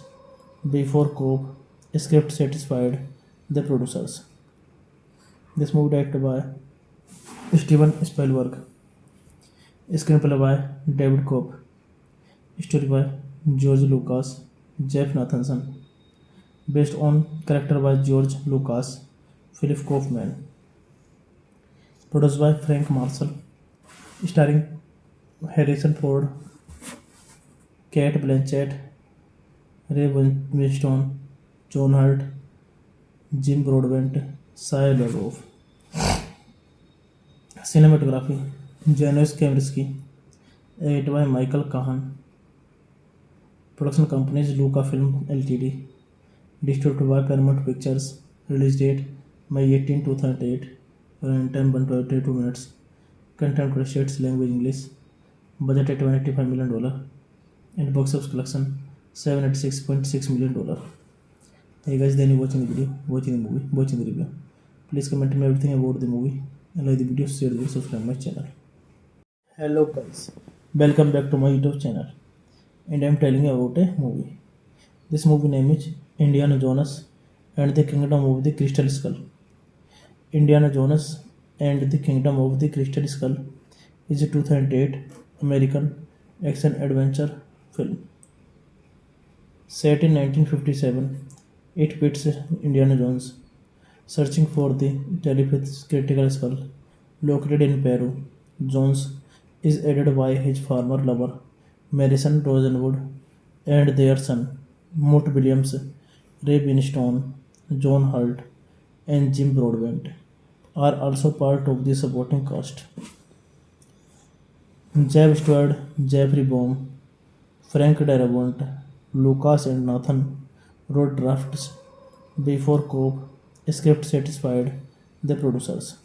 before Cobb script satisfied the producers. This movie directed by Steven Spielberg, screenplay by David Cobb, story by George Lucas, Jeff Nathanson, based on character by George Lucas, Philip Kaufman, produced by Frank Marshall, starring Harrison Ford, Kate Blanchett, Ray Winstone, John Hurt, Jim Broadbent, Shia LaBeouf. Cinematography: Janusz Kaminski, edited by Michael Kahan. Production companies: Lucasfilm Ltd. Distributed by Paramount Pictures. Release date: May 18, 2008. Running time 122 minutes. Content credits: language English. Budget $185 million. And box office collection $786.6 million. Hey guys, then you watching the video, watching the movie, watching the review. Please comment me everything about the movie and like the video, share the video, subscribe my channel. Hello guys, welcome back to my YouTube channel, and I am telling you about a movie. This movie name is Indiana Jones and the Kingdom of the Crystal Skull. Indiana Jones and the Kingdom of the Crystal Skull is a 2008 American action adventure film. Set in 1957, it pits Indiana Jones searching for the telepathic critical skull located in Peru. Jones is aided by his former lover, Marison Rosenwood, and their son, Mort Williams, Ray Winstone, John Hurt, and Jim Broadbent are also part of the supporting cast. Jeb Stewart, Jeffrey Baum, Frank Darabont, Lucas and Nathan wrote drafts before Cobb script satisfied the producers.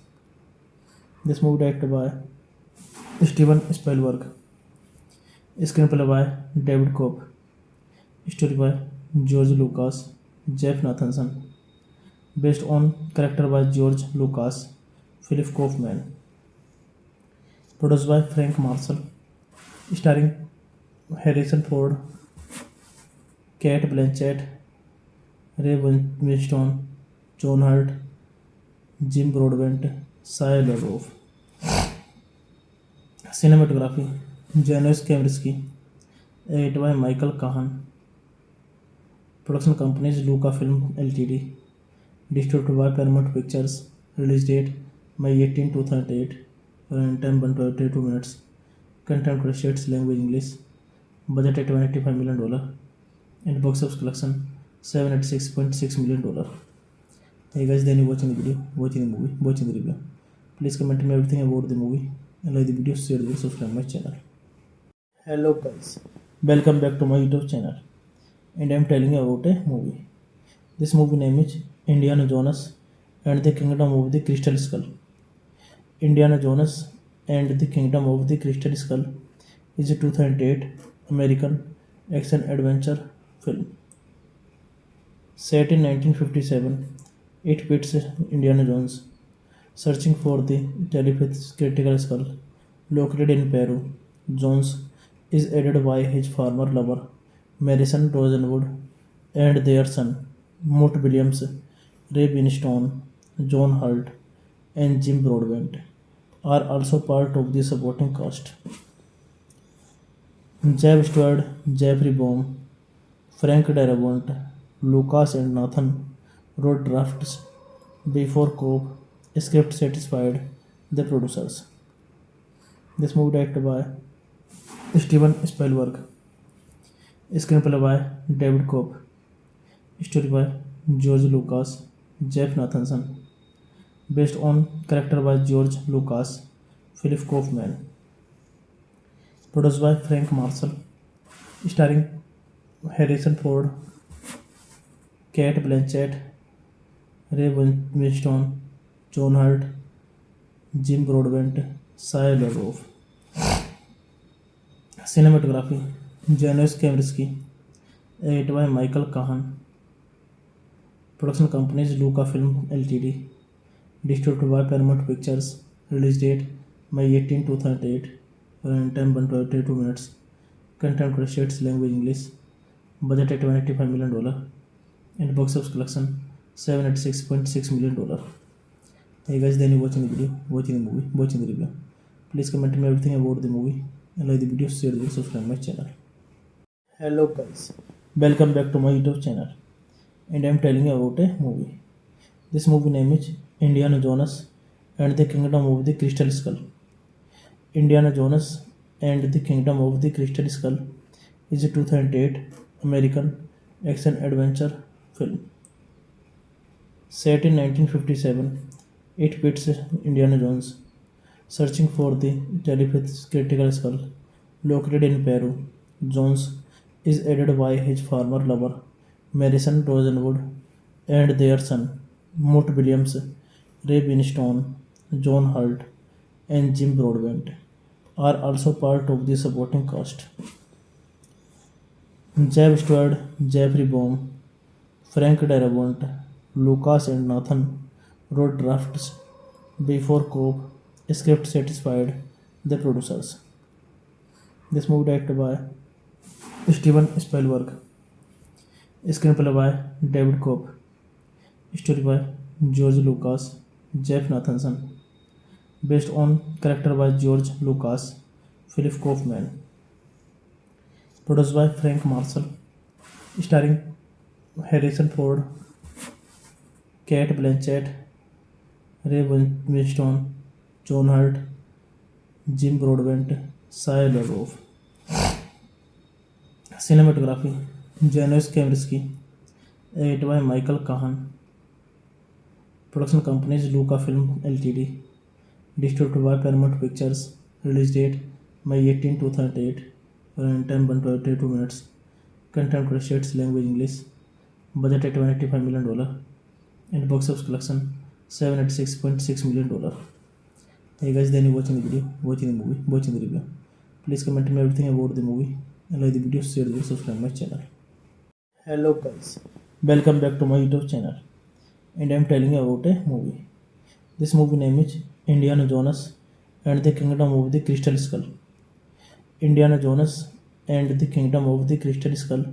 This movie directed by Steven Spielberg, screenplay by David Cobb, story by George Lucas, Jeff Nathanson, based on character by George Lucas, Philip Kaufman, produced by Frank Marshall, starring Harrison Ford, Kate Blanchett, Ray Winstone, John Hurt, Jim Broadbent, Shia LaBeouf. Cinematography Janusz Kaminski, edited by Michael Kahan. Production companies Lucasfilm Ltd. Distributed by Paramount Pictures. Release date May 18, 2008. Runtime 122 minutes. Content states language English. Budget at $185 million. And box office collection $786.6 million. Hey guys, then you watching the video, watching the movie, watching the review. Please comment me everything about the movie and like the video, share the video, subscribe my channel. Hello guys, welcome back to my YouTube channel, and I am telling you about a movie. This movie name is Indiana Jones and the Kingdom of the Crystal Skull. Indiana Jones and the Kingdom of the Crystal Skull is a 2008 American action adventure film. Set in 1957, it pits Indiana Jones searching for the telepathic critical skull located in Peru. Jones is aided by his former lover, Marison Rosenwood, and their son, Mort Williams, Ray Winstone, John Hurt, and Jim Broadbent are also part of the supporting cast. Jeb Stewart, Jeffrey Baum, Frank Darabont, Lucas and Nathan wrote drafts before Cobb script satisfied the producers. This movie directed by Steven Spielberg, screenplay by David Cobb, story by George Lucas, Jeff Nathanson, based on character by George Lucas, Philip Kaufman, produced by Frank Marshall, starring Harrison Ford, Kate Blanchett, Ray Winstone, John Hurt, Jim Broadbent, Shia LaBeouf. Cinematography Janusz Kaminski, edited by Michael Kahan. Production companies Lucasfilm Ltd. Distributed by Paramount Pictures. Release date May 18, 2008. Runtime 122 minutes. Content states language English. Budget at $185 million. And box office collection $786.6 million. Hey guys, then you watching the video, watching the movie, watching the review. Please comment me everything about the movie and like the video, share the video, subscribe my channel. Hello guys, welcome back to my YouTube channel, and I am telling you about a movie. This movie name is Indiana Jones and the Kingdom of the Crystal Skull. Indiana Jones and the Kingdom of the Crystal Skull is a 2008 American action adventure film. Set in 1957, it pits Indiana Jones searching for the telepathic critical skull located in Peru. Jones is aided by his former lover, Marison Rosenwood, and their son, Mort Williams, Ray Winstone, John Hurt, and Jim Broadbent are also part of the supporting cast. Jeb Stewart, Jeffrey Baum, Frank Darabont, Lucas and Nathan wrote drafts before Cobb script satisfied the producers. This movie directed by Steven Spielberg, screenplay by David Cobb, story by George Lucas, Jeff Nathanson, based on character by George Lucas, Philip Kaufman, produced by Frank Marshall, starring Harrison Ford, Kate Blanchett, Ray Winstone, John Hurt, Jim Broadbent, Shia LaBeouf. Cinematography: Janusz Kaminski, edited by Michael Kahan. Production companies: Lucasfilm Ltd. Distributed by Paramount Pictures. Release date: May 18, 2008. Running time 122 minutes. Content states language English. Budget $185 million. And box office collection $786.6 million. Hey guys, then you watching the video, watching the movie, watching the review. Please comment me everything about the movie and like the video, share the video, subscribe my channel. Hello guys, welcome back to my YouTube channel. And I am telling you about a movie. This movie name is Indiana Jones and the Kingdom of the Crystal Skull. Indiana Jones and the Kingdom of the Crystal Skull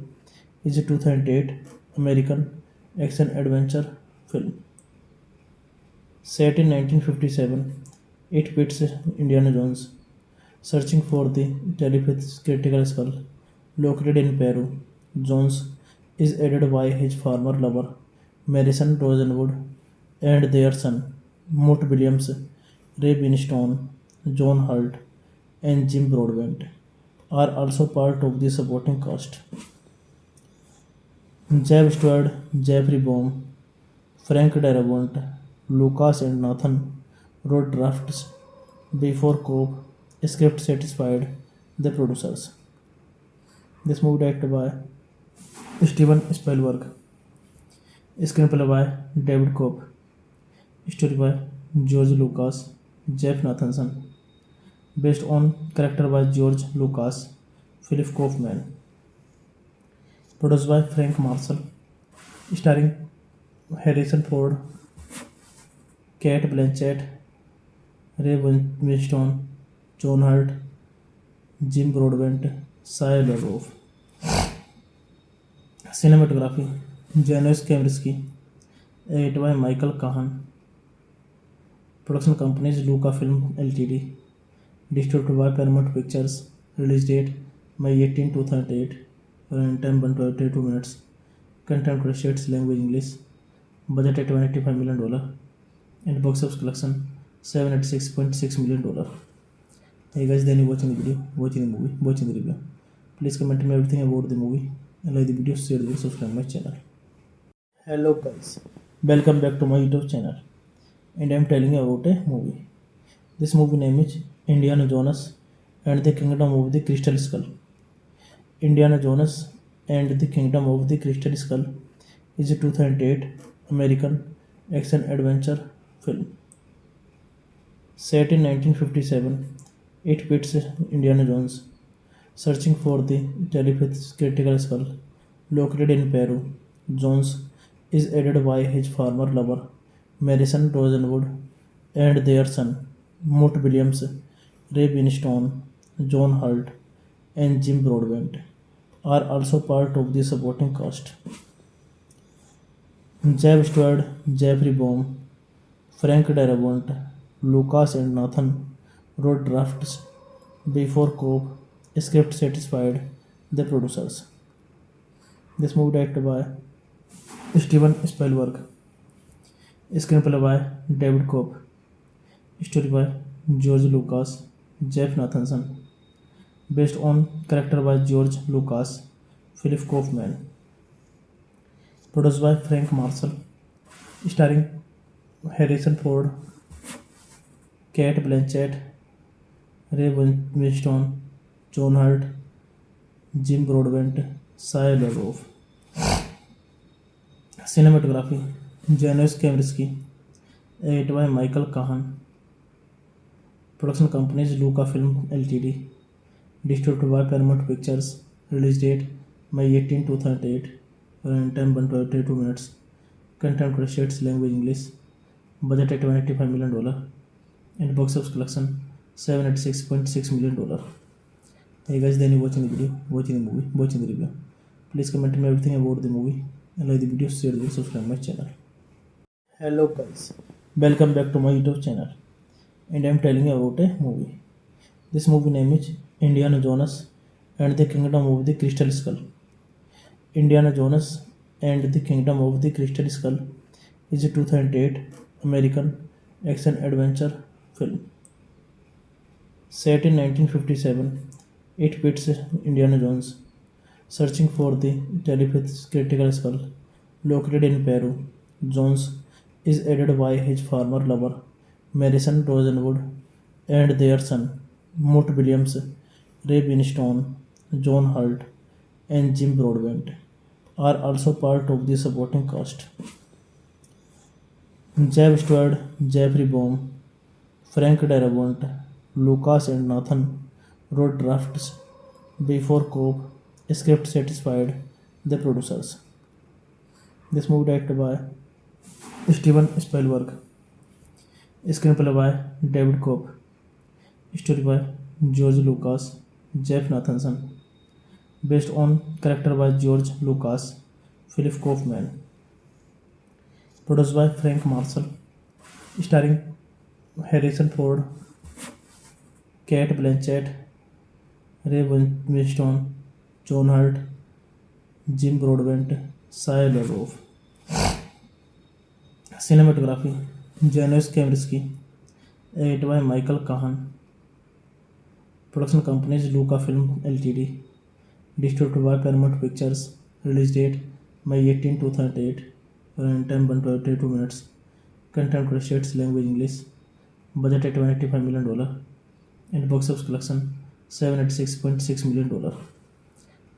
is a 2008 American action adventure film. Set in 1957, it pits Indiana Jones searching for the telepathic critical skull located in Peru. Jones is aided by his former lover, Madison Rosenwood, and their son, Mort Williams, Ray Winstone, John Hurt, and Jim Broadbent are also part of the supporting cast. Jeb Stewart, Jeffrey Baum, Frank Darabont, Lucas and Nathan wrote drafts before Cobb script satisfied the producers. This movie directed by Steven Spielberg, screenplay by David Cobb, story by George Lucas, Jeff Nathanson, based on character by George Lucas, Philip Kaufman, produced by Frank Marshall, starring Harrison Ford, Kate Blanchett, Ray Winstone, John Hurt, Jim Broadbent, Shia LaBeouf. Cinematography: Janusz Kaminski, edited by Michael Kahan. Production companies: Lucasfilm Ltd. Distributed by Paramount Pictures. Release date: May 18, 2008. Running time 122 minutes. Content states language English. Budget $185 million. And box office collection $786.6 million. Hey guys, then you watching the video, watching the movie, watching the review. Please comment me everything about the movie and like the video, share the video, subscribe my channel. Hello guys, welcome back to my YouTube channel. And I am telling you about a movie. This movie name is Indiana Jones and the Kingdom of the Crystal Skull. Indiana Jones and the Kingdom of the Crystal Skull is a 2008 American action adventure film. Set in 1957, it pits Indiana Jones searching for the telepathic critical skull located in Peru. Jones is aided by his former lover, Madison Rosenwood, and their son, Mort Williams, Ray Winstone, John Hurt, and Jim Broadbent are also part of the supporting cast. Jeb Stewart, Jeffrey Baum, Frank Darabont, Lucas and Nathan wrote drafts before Cobb script satisfied the producers. This movie directed by Steven Spielberg, screenplay by David Cobb, story by George Lucas, Jeff Nathanson, based on character by George Lucas, Philip Kaufman, produced by Frank Marshall, starring Harrison Ford, Kate Blanchett, Ray Winstone, John Hurt, Jim Broadbent, Shia LaBeouf. Cinematography: Janusz Kaminski, edited by Michael Kahan. Production companies: Lucasfilm Ltd. Distributed by Paramount Pictures. Release date: May 18, 2008. Running time 122 minutes. Content states language English. Budget $185 million. And box office collection $786.6 million. Hey guys, then you watching the video, watching the movie, watching the review. Please comment me everything about the movie and like the video, share the video, subscribe my channel. Hello guys, Welcome back to my YouTube channel, and I'm telling you about a movie. This movie name is Indiana Jones and the Kingdom of the Crystal Skull. Indiana Jones and the Kingdom of the Crystal Skull is a 2008 American action adventure film. Set in 1957, it pits Indiana Jones searching for the telepathic critical skull located in Peru. Jones is aided by his former lover, Marison Rosenwood, and their son, Mort Williams, Ray Winstone, John Hurt, and Jim Broadbent are also part of the supporting cast. Jeb Stewart, Jeffrey Baum, Frank Darabont, Lucas and Nathan wrote drafts before Cobb script satisfied the producers. This movie directed by Steven Spielberg, screenplay by David Cobb, story by George Lucas, Jeff Nathanson, based on character by George Lucas, Philip Kaufman, produced by Frank Marshall, starring Harrison Ford, Kate Blanchett, Ray Winstone, John Hurt, Jim Broadbent, Shia LaBeouf. Cinematography Janusz Kaminski, edited by Michael Kahan. Production companies Lucasfilm Ltd. Distributed by Paramount Pictures. Release date May 18, 2008. Runtime 122 minutes. Content states language English. Budget at $185 million. And box office collection $786.6 million.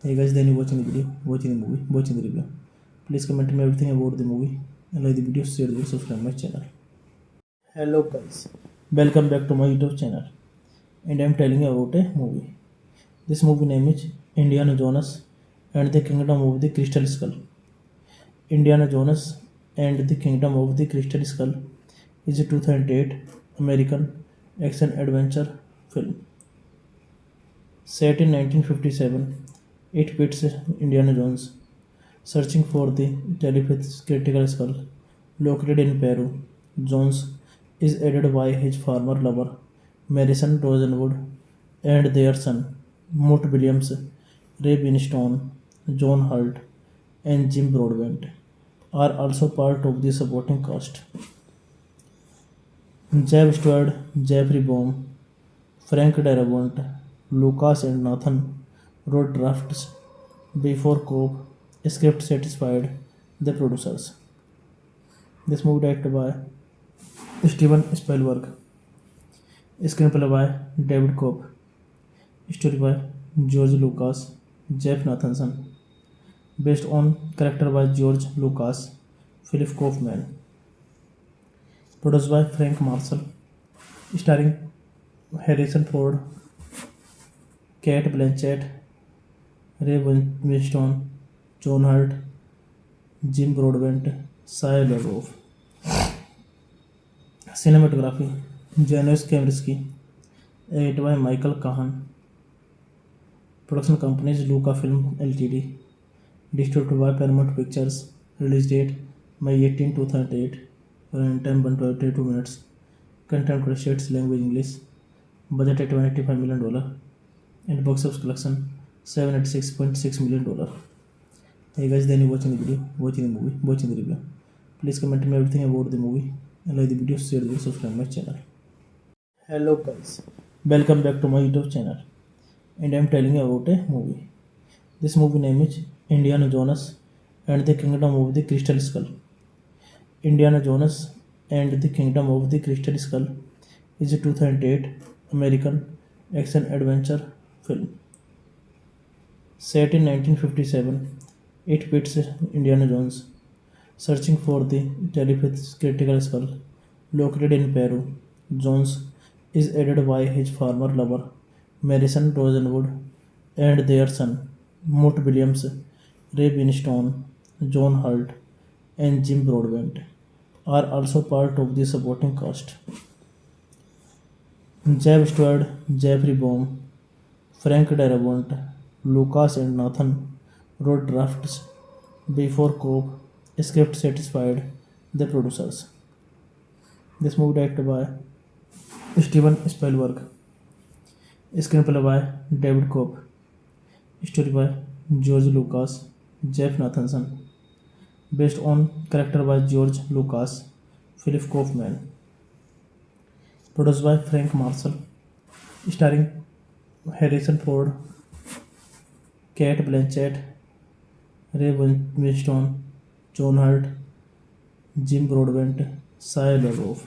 Hey guys, then you watching the video, watching the movie, watching the review. Please comment me everything about the movie and like the video, share the video, subscribe my channel. Hello guys, welcome back to my YouTube channel, and I'm telling you about a movie. This movie name is Indiana Jones and the Kingdom of the Crystal Skull. Indiana Jones and the Kingdom of the Crystal Skull is a 2008 American action adventure film. Set in 1957, it pits Indiana Jones searching for the telepathic critical skull located in Peru. Jones is aided by his former lover, Marison Rosenwood, and their son, Mort Williams, Ray Winstone, John Hurt, and Jim Broadbent are also part of the supporting cast. Jeb Stewart, Jeffrey Baum, Frank Darabont, Lucas and Nathan wrote drafts before Cobb script satisfied the producers. This movie directed by Steven Spielberg, screenplay by David Cobb, story by George Lucas, Jeff Nathanson, based on character by George Lucas, Philip Kaufman, produced by Frank Marshall, starring Harrison Ford, Kate Blanchett, Ray Winstone, John Hurt, Jim Broadbent, Shia LaBeouf. Cinematography Janusz Kaminski, edited by Michael Kahan. Production companies Lucasfilm Ltd. Distributed by Paramount Pictures. Release date May 18, 2008. Runtime 122 minutes. Content states language English. Budget at $185 million. And box office collection $786.6 million. Hey guys, then you watching the video, watching the movie, watching the review. Please comment me everything about the movie and like the video, share the video, subscribe my channel. Hello guys, welcome back to my YouTube channel, and I'm telling you about a movie. This movie name is Indiana Jones and the Kingdom of the Crystal Skull. Indiana Jones and the Kingdom of the Crystal Skull is a 2008 American action adventure film. Set in 1957, it pits Indiana Jones searching for the telepathic critical skull located in Peru. Jones is aided by his former lover, Marison Rosenwood, and their son, Mort Williams, Ray Winstone, John Hurt, and Jim Broadbent are also part of the supporting cast. Jeb Stewart, Jeffrey Baum, Frank Darabont, Lucas and Nathan wrote drafts before Cobb script satisfied the producers. This movie directed by Steven Spielberg. Screenplay by David Koepp. Story by George Lucas, Jeff Nathanson. Based on character by George Lucas, Philip Kaufman. Produced by Frank Marshall. Starring Harrison Ford, Kate Blanchett, Ray Winstone, John Hurt, Jim Broadbent, Shia LaBeouf.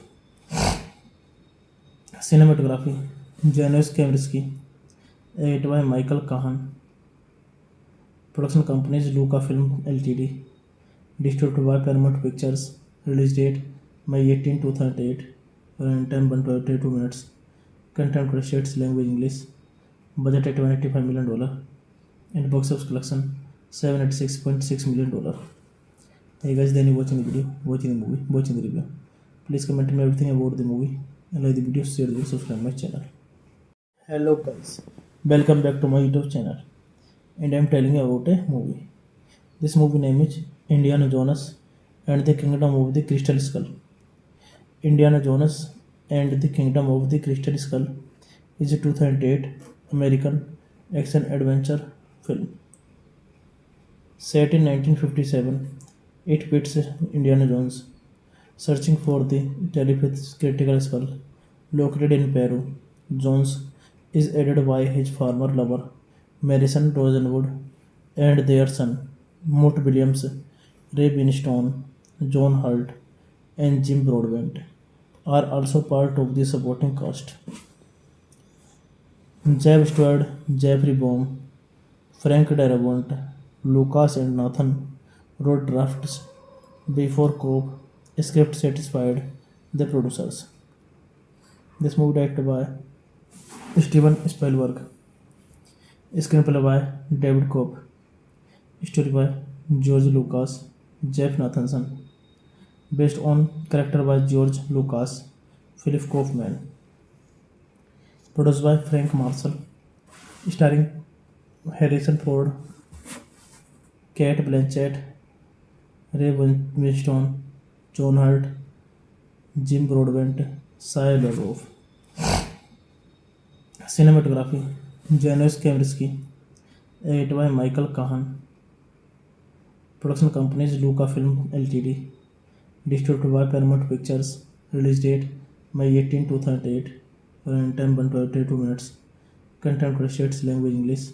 Cinematography Janusz Kaminski. Edited by Michael Kahan. Production companies Lucasfilm Ltd. Distributed by Paramount Pictures. Release date May 18, 2008. Running time 122 minutes. Content states language English. Budget at $185 million. And box office collection $786.6 million. Hey guys, then you watching the video, watching the movie, watching the review. Please comment me everything about the movie and like the video, share the video, subscribe my channel. Hello guys, welcome back to my YouTube channel. And I am telling you about a movie. This movie name is Indiana Jones and the Kingdom of the Crystal Skull. Indiana Jones and the Kingdom of the Crystal Skull is a 2008 American action adventure film. Set in 1957, it pits Indiana Jones searching for the telepathic critical skull located in Peru. Jones is aided by his former lover, Madison Rosenwood, and their son, Mort Williams, Ray Winstone, John Hurt, and Jim Broadbent are also part of the supporting cast. Jeb Stewart, Jeffrey Baum, Frank Darabont, Lucas and Nathan wrote drafts before Cobb script satisfied the producers. This movie directed by Steven Spielberg. Screenplay by David Koepp. Story by George Lucas, Jeff Nathanson. Based on character by George Lucas, Philip Kaufman. Produced by Frank Marshall. Starring Harrison Ford, Kate Blanchett, Ray Winstone, John Hurt, Jim Broadbent, Shia LaBeouf. Cinematography Janusz Kaminski. Edited by Michael Kahan. Production companies Lucasfilm Ltd. Distributed by Paramount Pictures. Release date May 18, 2008. Running time 122 minutes. Content states language English.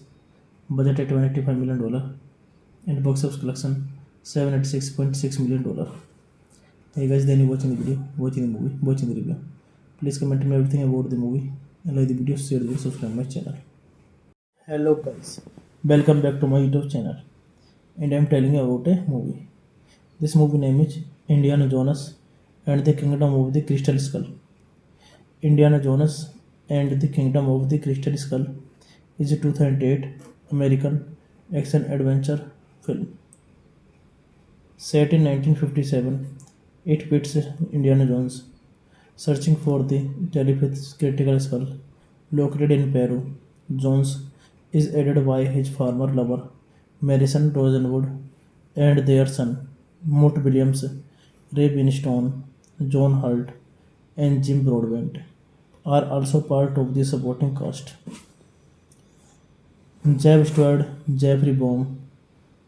Budget at $185 million. And box office collection $786.6 million. Hey guys, then you watching the video, watching the movie, watching the review. Please comment me everything about the movie and like the video, share the video, subscribe my channel. Hello guys, welcome back to my YouTube channel. And I am telling you about a movie. This movie name is Indiana Jones and the Kingdom of the Crystal Skull. Indiana Jones and the Kingdom of the Crystal Skull is a 2008 American action adventure film. Set in 1957, it pits Indiana Jones searching for the telepathic critical skull located in Peru. Jones is aided by his former lover, Madison Rosenwood, and their son, Mort Williams, Ray Winstone, John Hurt, and Jim Broadbent are also part of the supporting cast. Jeb Stewart, Jeffrey Baum,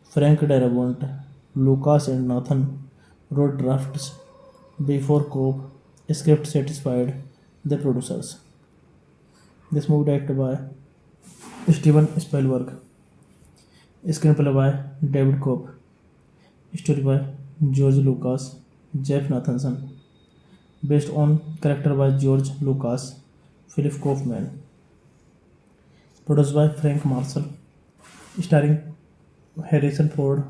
Frank Darabont, Lucas and Nathan wrote drafts before Cobb script satisfied the producers. This movie directed by Steven Spielberg. Screenplay by David Koepp. Story by George Lucas, Jeff Nathanson. Based on character by George Lucas, Philip Kaufman. Produced by Frank Marshall. Starring Harrison Ford,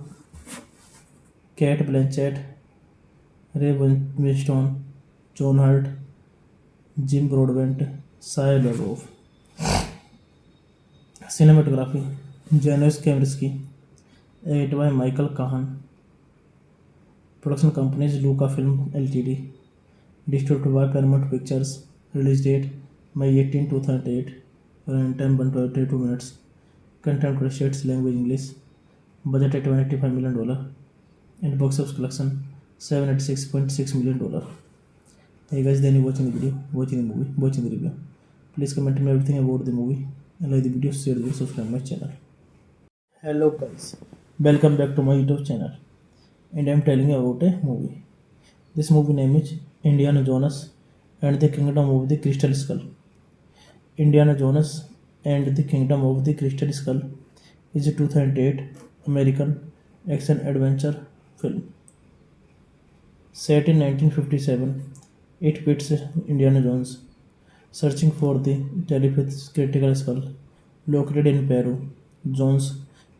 Kate Blanchett, Ray Winstone, John Hurt, Jim Broadbent, Shia LaBeouf. Cinematography Janusz Kaminski. Edited by Michael Kahan. Production companies Lucasfilm Ltd. Distributed by Paramount Pictures. Release date May 18, 2008. Running time 122 minutes. Content states language English. Budget at $185 million. And box office collection $786.6 million. Hey guys, then you watching the video, watching the movie, watching the review. Please comment me everything about the movie and like the video, share the video, subscribe my channel. Hello guys, welcome back to my YouTube channel, and I'm telling you about a movie. This movie name is Indiana Jones and the Kingdom of the Crystal Skull. Indiana Jones and the Kingdom of the Crystal Skull is a 2008 American action adventure film. Set in 1957, it pits Indiana Jones searching for the telepathic critical skull located in Peru. Jones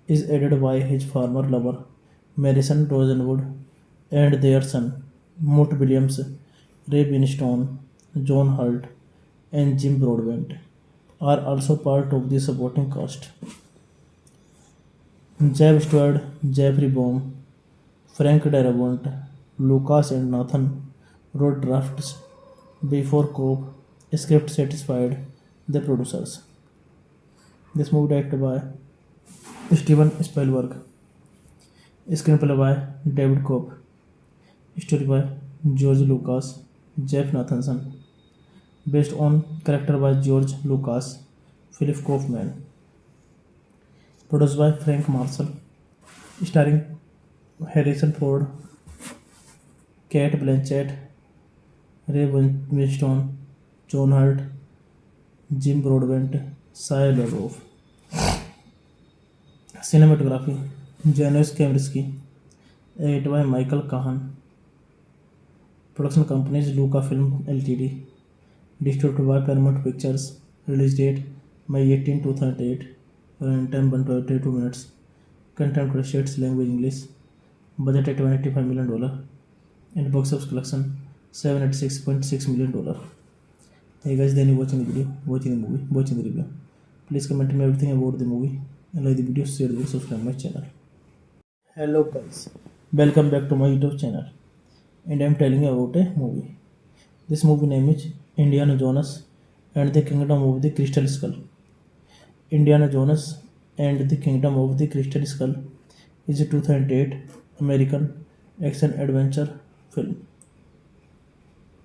is aided by his former lover, Marison Rosenwood, and their son, Mort Williams, Ray Winstone, John Hurt, and Jim Broadbent are also part of the supporting cast. Jeb Stewart, Jeffrey Baum, Frank Darabont, Lucas and Nathan wrote drafts before Cobb script satisfied the producers. This movie directed by Steven Spielberg, screenplay by David Cobb, story by George Lucas, Jeff Nathanson, based on character by George Lucas, Philip Kaufman, produced by Frank Marshall, starring Harrison Ford, Kate Blanchett, Ray Winstone, John Hurt, Jim Broadbent, Shia LaBeouf. Cinematography Janusz Kaminski, edited by Michael Kahan. Production companies Lucasfilm Ltd. Distributed by Paramount Pictures. Release date May 18, 2008. Runtime 122 minutes. Content states language English. Budget at $185 million. And box office collection $786.6 million. Hey guys, then you watching the video, watching the movie, watching the review. Please comment me everything about the movie and like the video, share the video, subscribe my channel. Hello guys, welcome back to my YouTube channel, and I'm telling you about a movie. This movie name is Indiana Jones and the Kingdom of the Crystal Skull. Indiana Jones and the Kingdom of the Crystal Skull is a 2008 American action adventure film.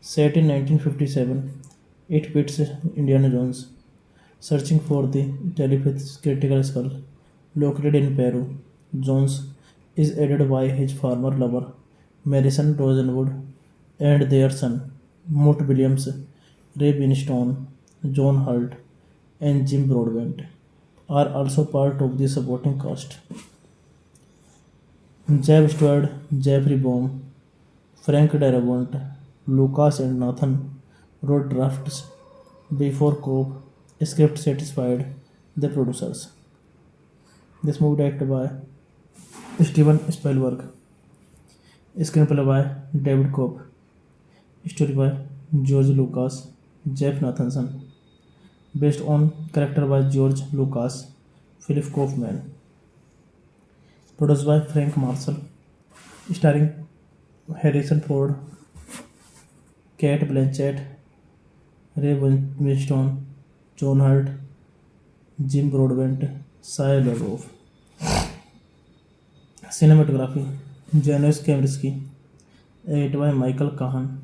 Set in 1957, it pits Indiana Jones searching for the telepathic critical skull located in Peru. Jones is aided by his former lover, Marison Rosenwood, and their son, Mort Williams, Ray Winstone, John Hurt, and Jim Broadbent are also part of the supporting cast. Jeb Stewart, Jeffrey Baum, Frank Darabont, Lucas and Nathan wrote drafts before Cobb script satisfied the producers. This movie directed by Steven Spielberg, screenplay by David Cobb, story by George Lucas, Jeff Nathanson, based on character by George Lucas, Philip Kaufman, produced by Frank Marshall, starring Harrison Ford, Kate Blanchett, Ray Winstone, John Hurt, Jim Broadbent, Shia LaBeouf. Cinematography Janusz Kaminski, edited by Michael Kahan.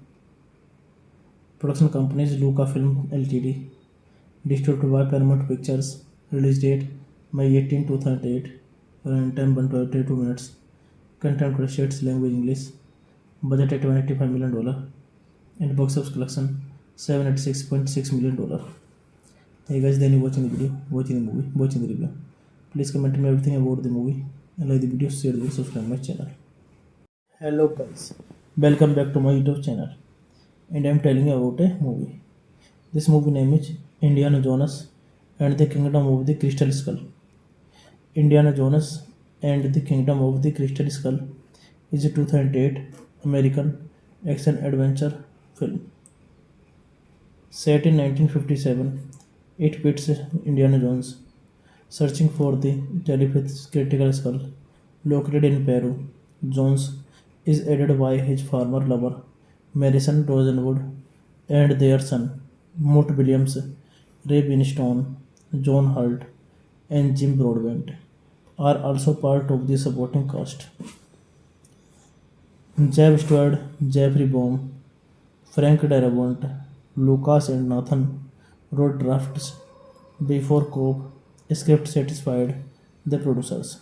Production companies Lucasfilm Ltd. Distributed by Paramount Pictures. Release date May 18, 2008. Runtime 122 minutes. Content states language English. Budget at $185 million. And box office collection $786.6 million. Hey guys, then you watching the video, watching the movie, watching the review. Please comment me everything about the movie and like the video, share the video, subscribe my channel. Hello guys, welcome back to my YouTube channel, and I'm telling you about a movie. This movie name is Indiana Jones and the Kingdom of the Crystal Skull. Indiana Jones and the Kingdom of the Crystal Skull is a 2008 American action adventure film. Set in 1957, it pits Indiana Jones searching for the telepathic critical skull located in Peru. Jones is aided by his former lover, Marison Rosenwood, and their son, Mort Williams, Ray Winstone, John Hurt, and Jim Broadbent are also part of the supporting cast. Jeb Stewart, Jeffrey Baum, Frank Darabont, Lucas and Nathan wrote drafts before Cobb script satisfied the producers.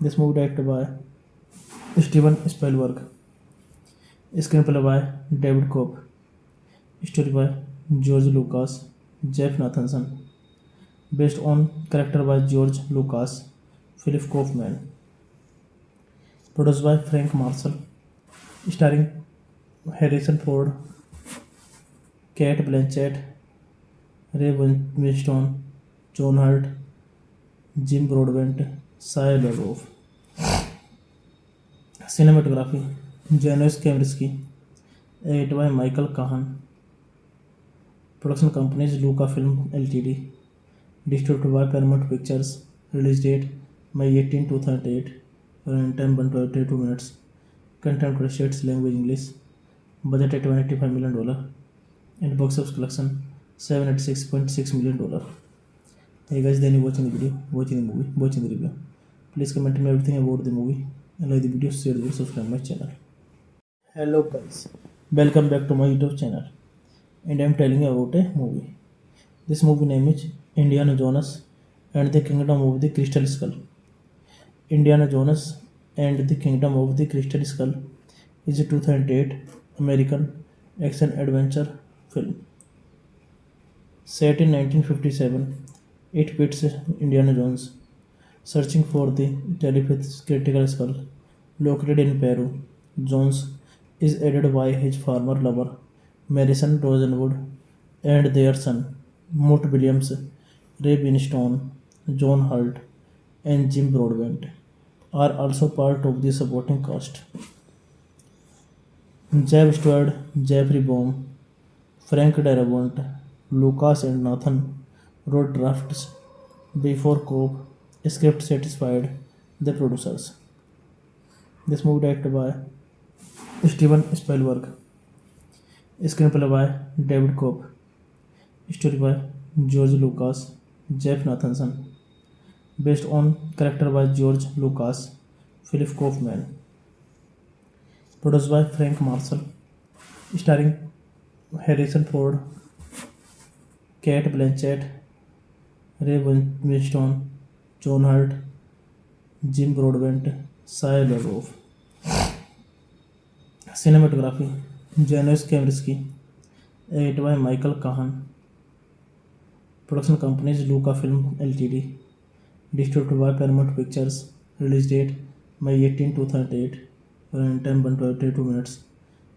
This movie directed by Steven Spielberg, screenplay by David Cobb, story by George Lucas, Jeff Nathanson, based on character by George Lucas, Philip Kaufman, produced by Frank Marshall, starring Harrison Ford, Kate Blanchett, Ray Winstone, John Hurt, Jim Broadbent, Shia LaBeouf. Cinematography Janusz Kaminski, edited by Michael Kahan. Production companies Lucasfilm Ltd. Distributed by Paramount Pictures. Release date May 18, 2008. Running time 122 minutes. Content states language English. Budget at $185 million. And box office collection $786.6 million. Hey guys, then you watching the video, watching the movie, watching the review. Please comment me everything about the movie and like the video, share the video, subscribe my channel. Hello guys, welcome back to my YouTube channel, and I am telling you about a movie. This movie name is Indiana Jones and the Kingdom of the Crystal Skull. Indiana Jones and the Kingdom of the Crystal Skull is a 2008 American action adventure film. Set in 1957, it pits Indiana Jones searching for the telepathic critical skull located in Peru. Jones is aided by his former lover, Madison Rosenwood, and their son, Mort Williams, Ray Winstone, John Hurt, and Jim Broadbent are also part of the supporting cast. Jeb Stewart, Jeffrey Baum, Frank Darabont, Lucas and Nathan wrote drafts before Cobb script satisfied the producers. This movie directed by Steven Spielberg, screenplay by David Cobb, story by George Lucas, Jeff Nathanson, based on character by George Lucas, Philip Kaufman, produced by Frank Marshall, starring Harrison Ford, Kate Blanchett, Ray Winstone, John Hurt, Jim Broadbent, Shia LaBeouf. Cinematography Janusz Kaminski, edited by Michael Kahan. Production companies Lucasfilm Ltd. Distributed by Paramount Pictures. Release date May 18, 2008. Running time 122 minutes.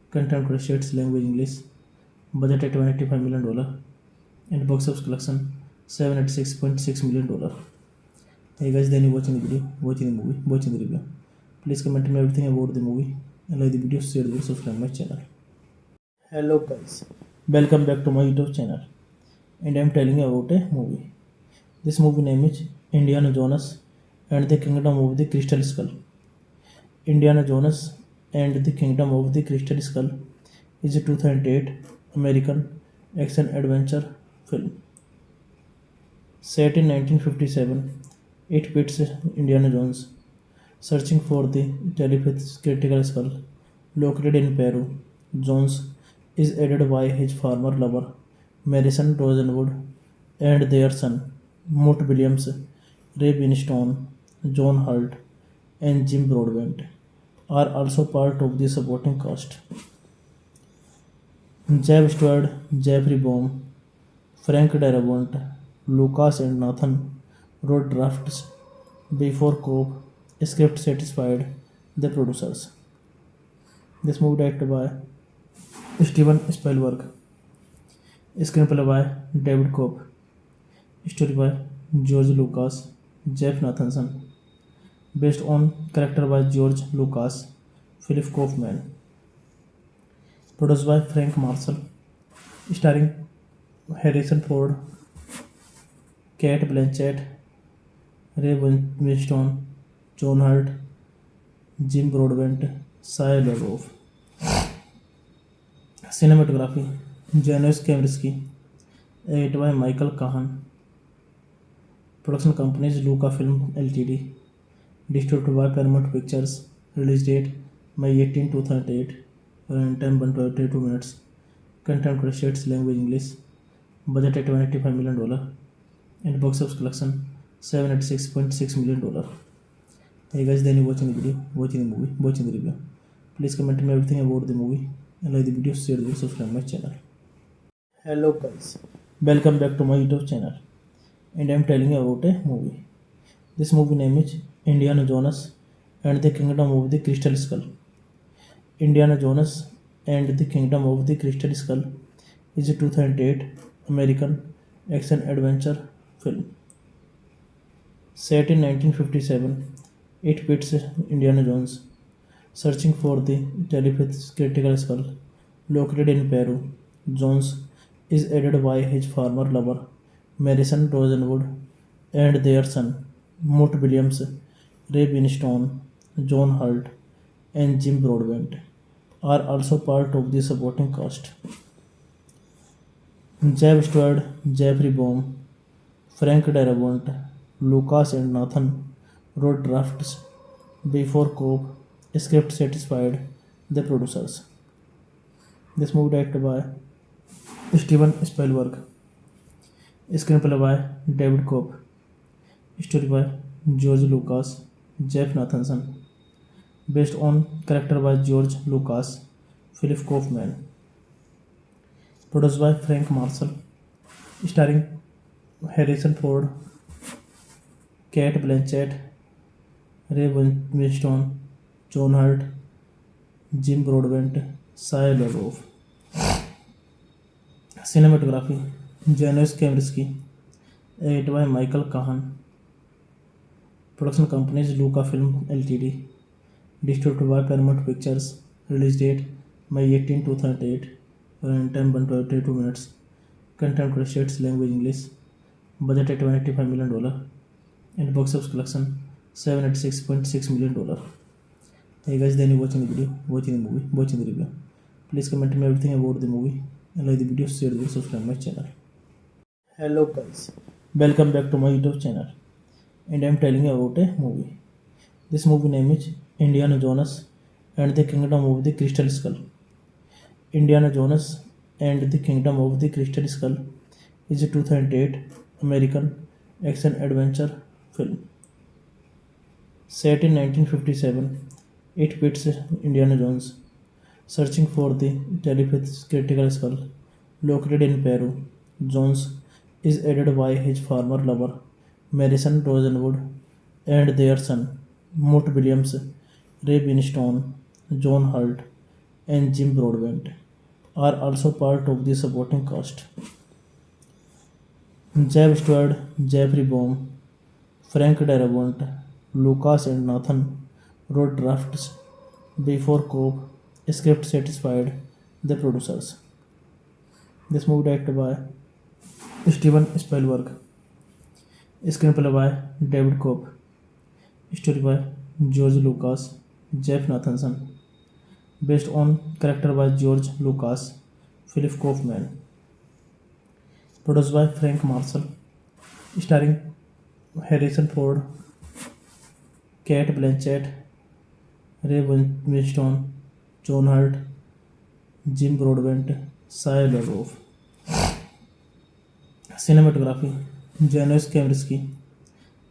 Content states language English. Budget at $185 million. And box office collection $786.6 million. Hey guys, then you watching the video, watching the movie, watching the review. Please comment me everything about the movie and like the video, share the video, subscribe my channel. Hello guys, welcome back to my YouTube channel, and I am telling you about a movie. This movie name is Indiana Jones and the Kingdom of the Crystal Skull. Indiana Jones and the Kingdom of the Crystal Skull is a 2008 American action adventure film. Set in 1957, it pits Indiana Jones searching for the telepathic critical skull located in Peru. Jones is aided by his former lover, Madison Rosenwood, and their son, Mort Williams, Ray Winstone, John Hurt, and Jim Broadbent are also part of the supporting cast. Jeb Stewart, Jeffrey Baum, Frank Darabont, Lucas and Nathan wrote drafts before Cobb script satisfied the producers. This movie directed by Steven Spielberg, screenplay by David Cobb, story by George Lucas, Jeff Nathanson, based on character by George Lucas, Philip Kaufman, produced by Frank Marshall, starring Harrison Ford, Kate Blanchett, Ray Winstone, John Hurt, Jim Broadbent, Shia LaBeouf. Cinematography Janusz Kaminski, edited by Michael Kahan. Production companies Lucasfilm Ltd. Distributed by Paramount Pictures. Release date May 18, 2008. Running time 122 minutes. Content states language English. Budget at $185 million. And box office collection $786.6 million. Hey guys, then you watching the video, watching the movie, watching the review. Please comment me everything about the movie and like the video, share the video, subscribe my channel. Hello guys, welcome back to my YouTube channel. And I am telling you about a movie. This movie name is Indiana Jones and the Kingdom of the Crystal Skull. Indiana Jones and the Kingdom of the Crystal Skull is a 2008 American action adventure film. Set in 1957, it pits Indiana Jones searching for the telepathic critical skull located in Peru. Jones is aided by his former lover, Marison Rosenwood, and their son, Mort Williams, Ray Winstone, John Hurt, and Jim Broadbent are also part of the supporting cast. Jeb Stewart, Jeffrey Baum, Frank Darabont, Lucas and Nathan wrote drafts before Cobb script satisfied the producers. This movie directed by Steven Spielberg, screenplay by David Cobb, story by George Lucas, Jeff Nathanson, based on character by George Lucas, Philip Kaufman, produced by Frank Marshall, starring Harrison Ford, Kate Blanchett, Ray Winstone, John Hurt, Jim Broadbent, Shia LaBeouf. Cinematography Janusz Kaminski, edited by Michael Kahan. Production companies Lucasfilm Ltd. Distributed by Paramount Pictures. Release date May 18, 2008. Running time 122 minutes. Content states language English. Budget at $185 million. And box office collection $786.6 million. Hey guys, then you watching the video, watching the movie, watching the review. Please comment me everything about the movie and like the video, share the video, subscribe my channel. Hello guys, welcome back to my YouTube channel. And I am telling you about a movie. This movie name is Indiana Jones and the Kingdom of the Crystal Skull. Indiana Jones and the Kingdom of the Crystal Skull is a 2008 American action adventure film. Set in 1957, it pits Indiana Jones searching for the telepathic critical skull located in Peru. Jones is aided by his former lover, Marison Rosenwood, and their son, Mort Williams, Ray Winstone, John Hurt, and Jim Broadbent are also part of the supporting cast. Jeb Stewart, Jeffrey Baum, Frank Darabont, Lucas and Nathan wrote drafts before Cobb script satisfied the producers. This movie directed by Steven Spielberg, screenplay by David Cobb, story by George Lucas, Jeff Nathanson, based on character by George Lucas, Philip Kaufman, produced by Frank Marshall, starring Harrison Ford, Kate Blanchett, Ray Winstone, John Hurt, Jim Broadbent, Shia LaBeouf. Cinematography Janusz Kaminski,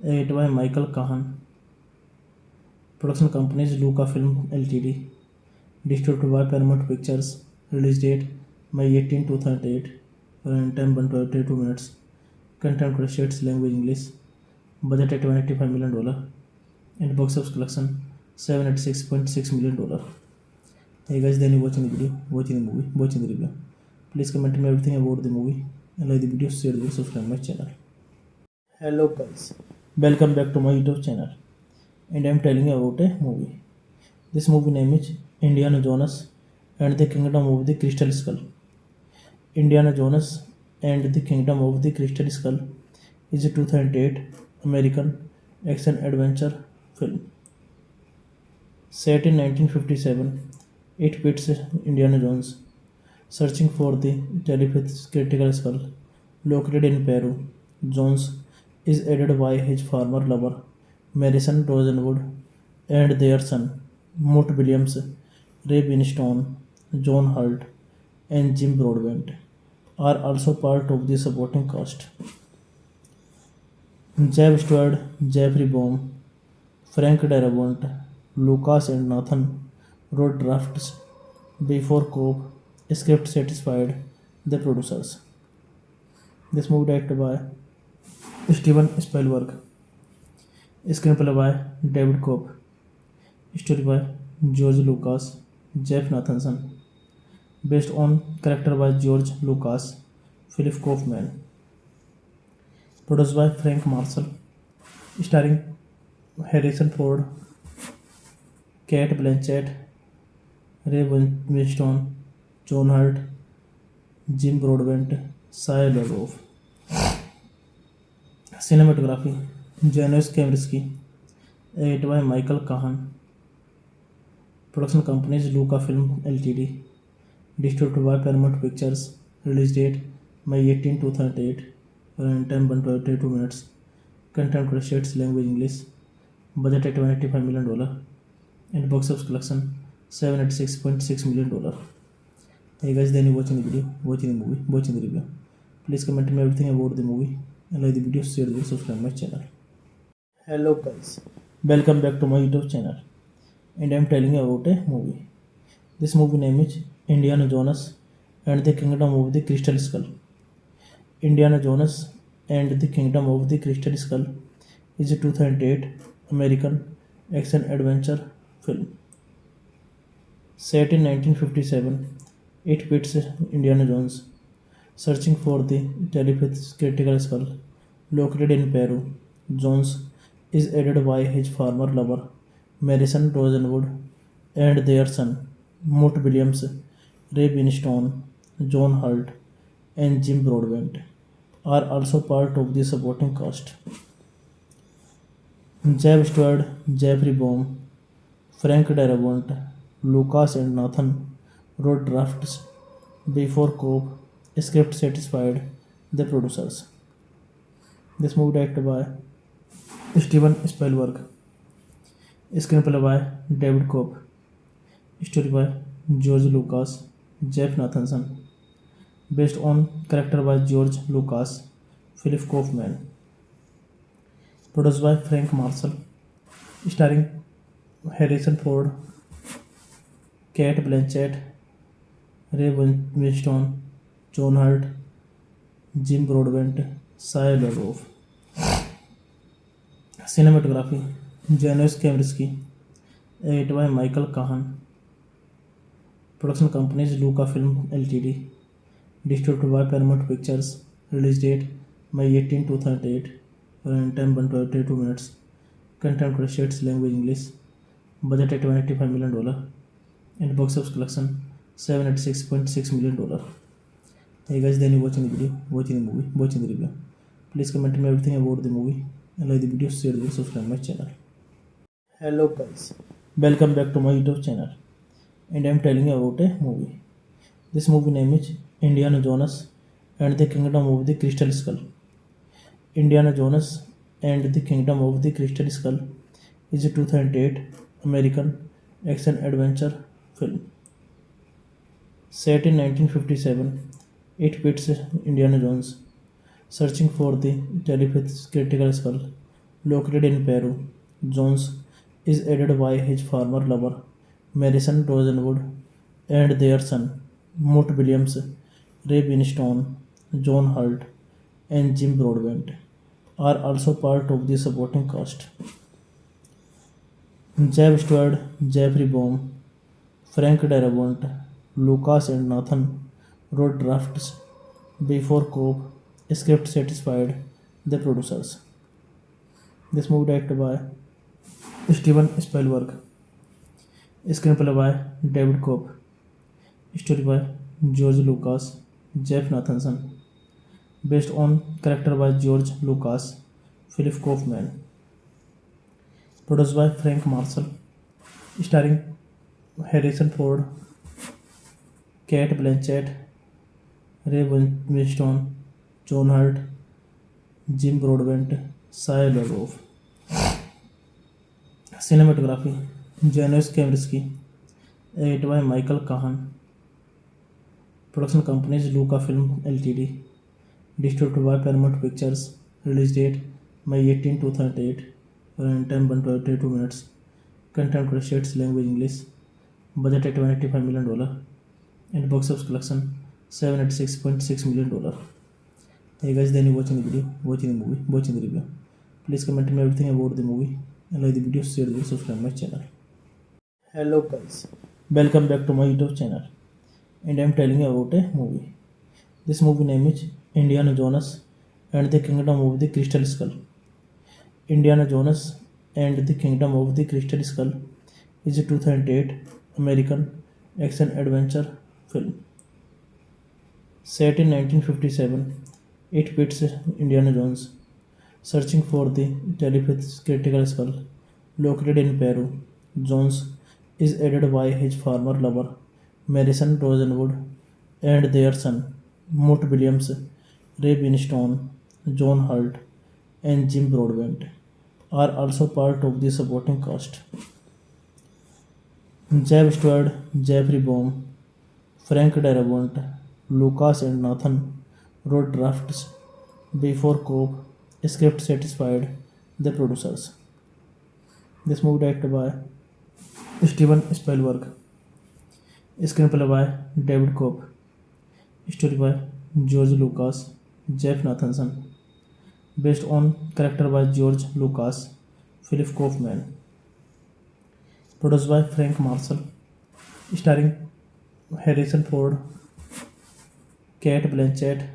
edited by Michael Kahan. Production companies Lucasfilm Ltd. Distributed by Paramount Pictures. Release date May 18, 2008. Running time 122 minutes. Content states language English. Budget at $185 million. And box office collection $786.6 million. Hey guys, then you watching the video, watching the movie, watching the review. Please comment me everything about the movie and like the video, share the video, subscribe my channel. Hello guys, welcome back to my YouTube channel. And I am telling you about a movie. This movie name is Indiana Jones and the Kingdom of the Crystal Skull. Indiana Jones and the Kingdom of the Crystal Skull is a 2008 American action adventure film. Set in 1957, it pits Indiana Jones searching for the telepathic critical skull located in Peru. Jones is aided by his former lover, Marison Rosenwood, and their son, Mort Williams, Ray Winstone, John Hurt, and Jim Broadbent are also part of the supporting cast. Jeb Stuart, Jeffrey Baum, Frank Darabont, Lucas and Nathan wrote drafts before Cobb script satisfied the producers. This movie directed by Steven Spielberg, screenplay by David Cobb, story by George Lucas, Jeff Nathanson, based on character by George Lucas, Philip Kaufman, produced by Frank Marshall, starring Harrison Ford, Kate Blanchett, Ray Winstone, John Hurt, Jim Broadbent, Shia LaBeouf. Cinematography Janusz Kaminski, edited by Michael Kahan. Production companies Lucasfilm Ltd. Distributed by Paramount Pictures. Release date May 18, 2008. Running time 122 minutes. Content states language English. Budget at $185 million. And box office collection $786.6 million. Hey guys, then you watching the video, watching the movie, watching the review. Please comment me everything about the movie and like the video, share the video, subscribe my channel. Hello guys, welcome back to my YouTube channel, and I am telling you about a movie. This movie name is Indiana Jones and the Kingdom of the Crystal Skull. Indiana Jones and the Kingdom of the Crystal Skull is a 2008 American action adventure film. Set in 1957, it pits Indiana Jones searching for the telepathic critical skull located in Peru. Jones is aided by his former lover, Madison Rosenwood, and their son, Mort Williams, Ray Winstone, John Hurt, and Jim Broadbent are also part of the supporting cast. Jeb Stuart, Jeffrey Baum, Frank Darabont, Lucas and Nathan wrote drafts before Cobb script satisfied the producers. This movie directed by Steven Spielberg, screenplay by David Cobb, story by George Lucas, Jeff Nathanson, based on character by George Lucas, Philip Kaufman, produced by Frank Marshall, starring Harrison Ford, Kate Blanchett, Ray Winstone, John Hurt, Jim Broadbent, Shia LaBeouf. Cinematography Janusz Kaminski, edited by Michael Kahan. Production companies Lucasfilm Ltd. Distributed by Paramount Pictures. Release date May 18, 2008. Running time 122 minutes. Content states language English. Budget at $185 million. And box office collection $786.6 million. Hey guys, then you watching the video, watching the movie, watching the review. Please comment me everything about the movie and like the video, share the video, subscribe my channel. Hello guys, welcome back to my YouTube channel, and I am telling you about a movie. This movie name is Indiana Jones and the Kingdom of the Crystal Skull. Indiana Jones and the Kingdom of the Crystal Skull is a 2008 American action adventure film. Set in 1957, it pits Indiana Jones searching for the telepathic critical skull located in Peru. Jones is aided by his former lover, Madison Rosenwood, and their son, Mort Williams, Ray Winstone, John Hurt, and Jim Broadbent are also part of the supporting cast. Jeb Stuart, Jeffrey Baum, Frank Darabont, Lucas and Nathan wrote drafts before Cobb script satisfied the producers. This movie directed by Steven Spielberg, screenplay by David Cobb, story by George Lucas, Jeff Nathanson, based on character by George Lucas, Philip Kaufman, produced by Frank Marshall, starring Harrison Ford, Kate Blanchett, Ray Winstone, John Hurt, Jim Broadbent, Shia LaBeouf. Cinematography Janusz Kaminski, edited by Michael Kahan. Production company is Lucasfilm Ltd. Distributed by Paramount Pictures. Release date May 18, 2008. Running time 122 minutes. Content states language English. Budget at $185 million. And box office collection $786.6 million. Hey guys, then you watching the video, watching the movie, watching the review. Please comment me everything about the movie and like the video, share the video, subscribe my channel. Hello guys, welcome back to my YouTube channel, and I am telling you about a movie. This movie name is Indiana Jones and the Kingdom of the Crystal Skull. Indiana Jones and the Kingdom of the Crystal Skull is a 2008 American action adventure film. Set in 1957, it pits Indiana Jones searching for the telepathic critical skull located in Peru. Jones is aided by his former lover, Marison Rosenwood, and their son, Mort Williams, Ray Winstone, John Hurt, and Jim Broadbent are also part of the supporting cast. Jeb Stewart, Jeffrey Baum, Frank Darabont, Lucas and Nathan wrote drafts before Cobb script satisfied the producers. This movie directed by Steven Spielberg, screenplay by David Cobb, story by George Lucas, Jeff Nathanson, based on character by George Lucas, Philip Kaufman, produced by Frank Marshall, starring Harrison Ford, Kate Blanchett,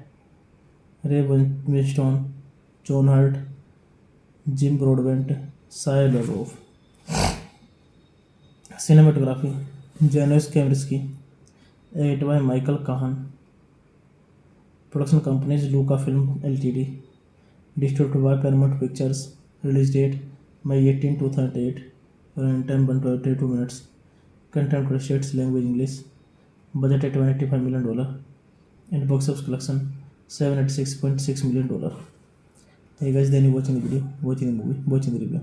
Ray Winstone, John Hurt, Jim Broadbent, Shia LaBeouf. Cinematography Janusz Kaminski, edited by Michael Kahan. Production company is Lucasfilm Ltd. Distributed by Paramount Pictures. Release date May 18, 2008. Running time 122 minutes. Content states language English. Budget at $185 million. And box office collection $786.6 million. Hey guys, then you watching the video, watching the movie, watching the review.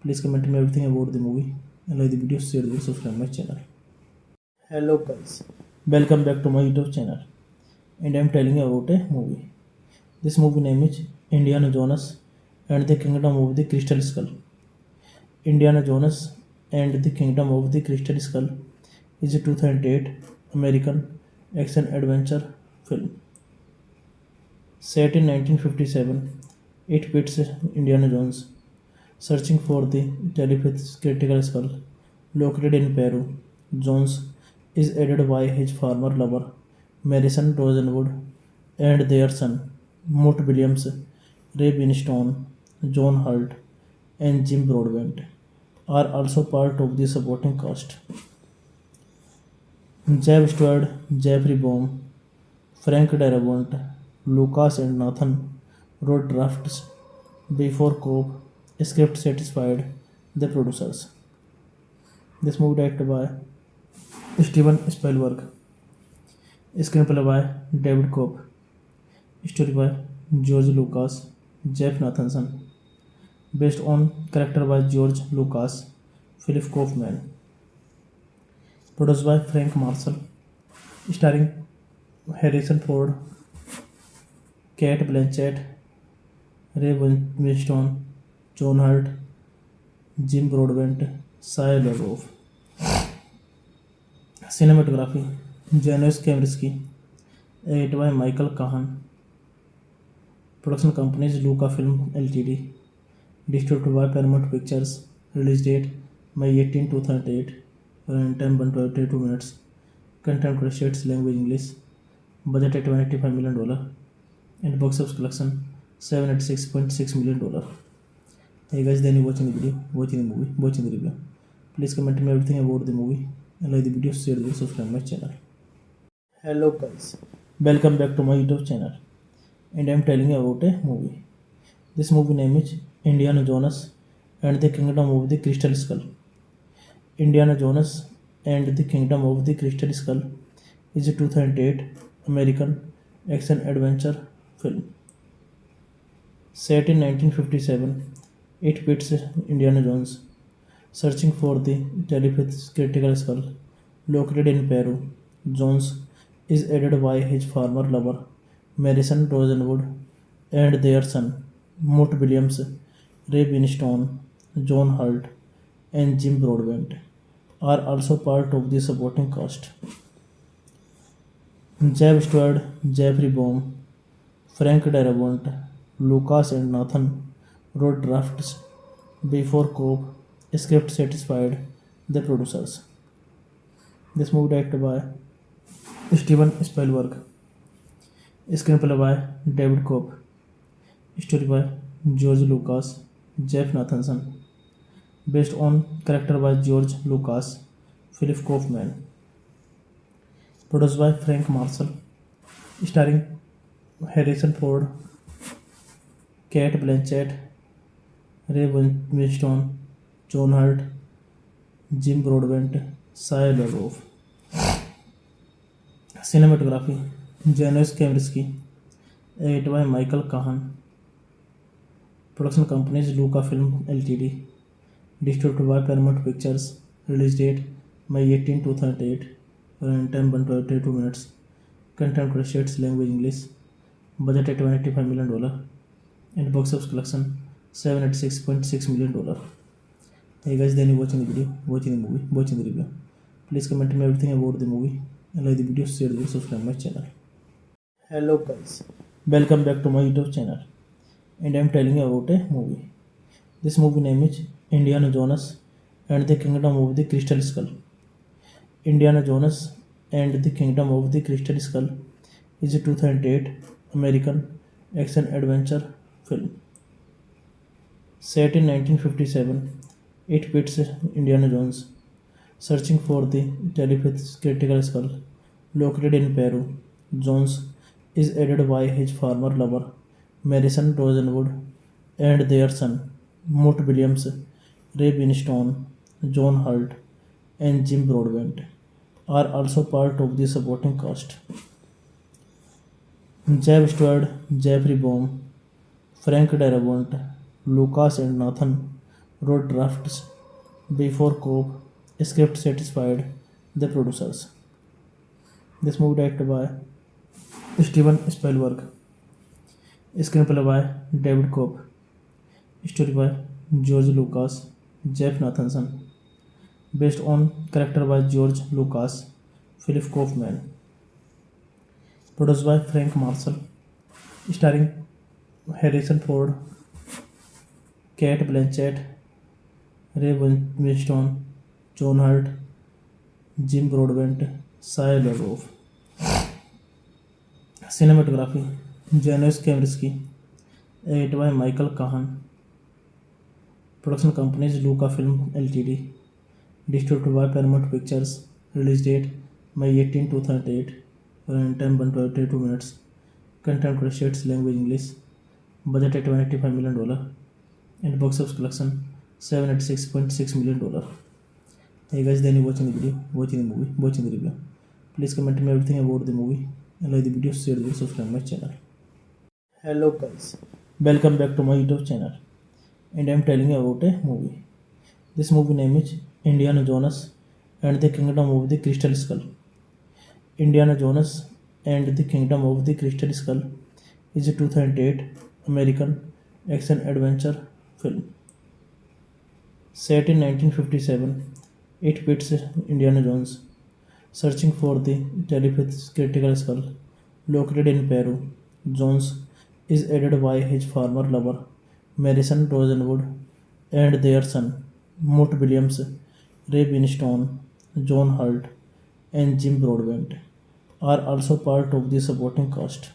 Please comment me everything about the movie and like the video, share the video, subscribe my channel. Hello guys, welcome back to my YouTube channel, and I am telling you about a movie. This movie name is Indiana Jones and the Kingdom of the Crystal Skull. Indiana Jones and the Kingdom of the Crystal Skull is a 2008 American action adventure film. Set in 1957, it pits Indiana Jones searching for the telepathic critical skull located in Peru. Jones is aided by his former lover, Marison Rosenwood, and their son, Mort Williams, Ray Winstone, John Hurt, and Jim Broadbent are also part of the supporting cast. Jeb Stewart, Jeffrey Baum, Frank Darabont, Lucas and Nathan wrote drafts before Cobb script satisfied the producers. This movie directed by Steven Spielberg, screenplay by David Cobb, story by George Lucas, Jeff Nathanson, based on character by George Lucas, Philip Kaufman, produced by Frank Marshall, starring Harrison Ford, Kate Blanchett, Ray Winstone, John Hurt, Jim Broadbent, Shia LaBeouf. Cinematography Janusz Kaminski, edited by Michael Kahan. Production company is Lucasfilm Ltd. Distributed by Paramount Pictures. Release date May 18, 2008. Running time 122 minutes. Content states language English. Budget at $185 million. And box office collection $786.6 million. Hey guys, then you watching the video, watching the movie, watching the review. Please comment me everything about the movie and like the video, share the video, subscribe my channel. Hello guys, welcome back to my YouTube channel, and I am telling you about a movie. This movie name is Indiana Jones and the Kingdom of the Crystal Skull. Indiana Jones and the Kingdom of the Crystal Skull is a 2008 American action adventure film. Set in 1957, it pits Indiana Jones searching for the telepathic critical skull located in Peru. Jones is aided by his former lover, Madison Rosenwood, and their son, Mort Williams, Ray Winstone, John Hurt, and Jim Broadbent, are also part of the supporting cast. Jeb Stewart, Jeffrey Baum, Frank Darabont, Lucas and Nathan wrote drafts before Cobb script satisfied the producers. This movie directed by Steven Spielberg, screenplay by David Cobb, story by George Lucas, Jeff Nathanson, based on character by George Lucas, Philip Kaufman, produced by Frank Marshall, starring Harrison Ford, Kate Blanchett, Ray Winstone, John Hurt, Jim Broadbent, Shia LaBeouf. Cinematography Janusz Kaminski, edited by Michael Kahan. Production companies Lucasfilm Ltd. Distributed by Paramount Pictures. Release date May 18, 2008. Running time 122 minutes. Content states language English. Budget at $185 million. And box office collection $786.6 million. Hey guys, then you watching the video, watching the movie, watching the review. Please comment me everything about the movie and like the video, share the video, subscribe my channel. Hello guys, welcome back to my YouTube channel, and I am telling you about a movie. This movie name is Indiana Jones and the Kingdom of the Crystal Skull. Indiana Jones and the Kingdom of the Crystal Skull is a 2008 American action adventure film. Set in 1957, it pits Indiana Jones searching for the telepathic critical skull located in Peru. Jones is aided by his former lover, Madison Rosenwood, and their son, Mort Williams, Ray Winstone, John Hurt, and Jim Broadbent, are also part of the supporting cast. Jeb Stewart, Jeffrey Baum, Frank Darabont, Lucas and Nathan wrote drafts before Cobb script satisfied the producers. This movie directed by Steven Spielberg, screenplay by David Cobb, story by George Lucas, Jeff Nathanson, based on character by George Lucas, Philip Kaufman, produced by Frank Marshall, starring Harrison Ford, Kate Blanchett, Ray Winstone, John Hurt, Jim Broadbent, Shia LaBeouf. Cinematography Janusz Kaminski, edited by Michael Kahan. Production companies Lucasfilm Ltd. Distributed by Paramount Pictures. Release date May 18, 2008. Running time 122 minutes. Content states language English. Budget at $185 million. And box office collection $786.6 million. Hey guys, then you watching the video, watching the movie, watching the review. Please comment me everything about the movie and like the video, share the video, subscribe my channel. Hello guys, welcome back to my YouTube channel, and I am telling you about a movie. This movie name is Indiana Jones and the Kingdom of the Crystal Skull. Indiana Jones and the Kingdom of the Crystal Skull is a 2008 American action adventure film. Set in 1957, it pits Indiana Jones searching for the telepathic critical skull located in Peru. Jones is aided by his former lover, Madison Rosenwood, and their son, Mort Williams, Ray Winstone, John Hurt, and Jim Broadbent, are also part of the supporting cast.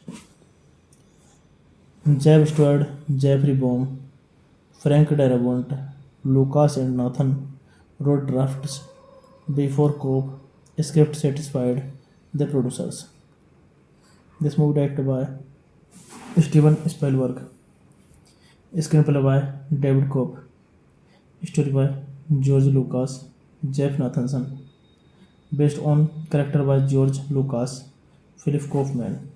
Jeb Stewart, Jeffrey Baum, Frank Darabont, Lucas and Nathan wrote drafts before Cobb script satisfied the producers. This movie directed by Steven Spielberg, screenplay by David Cobb, story by George Lucas, Jeff Nathanson, based on character by George Lucas, Philip Kaufman,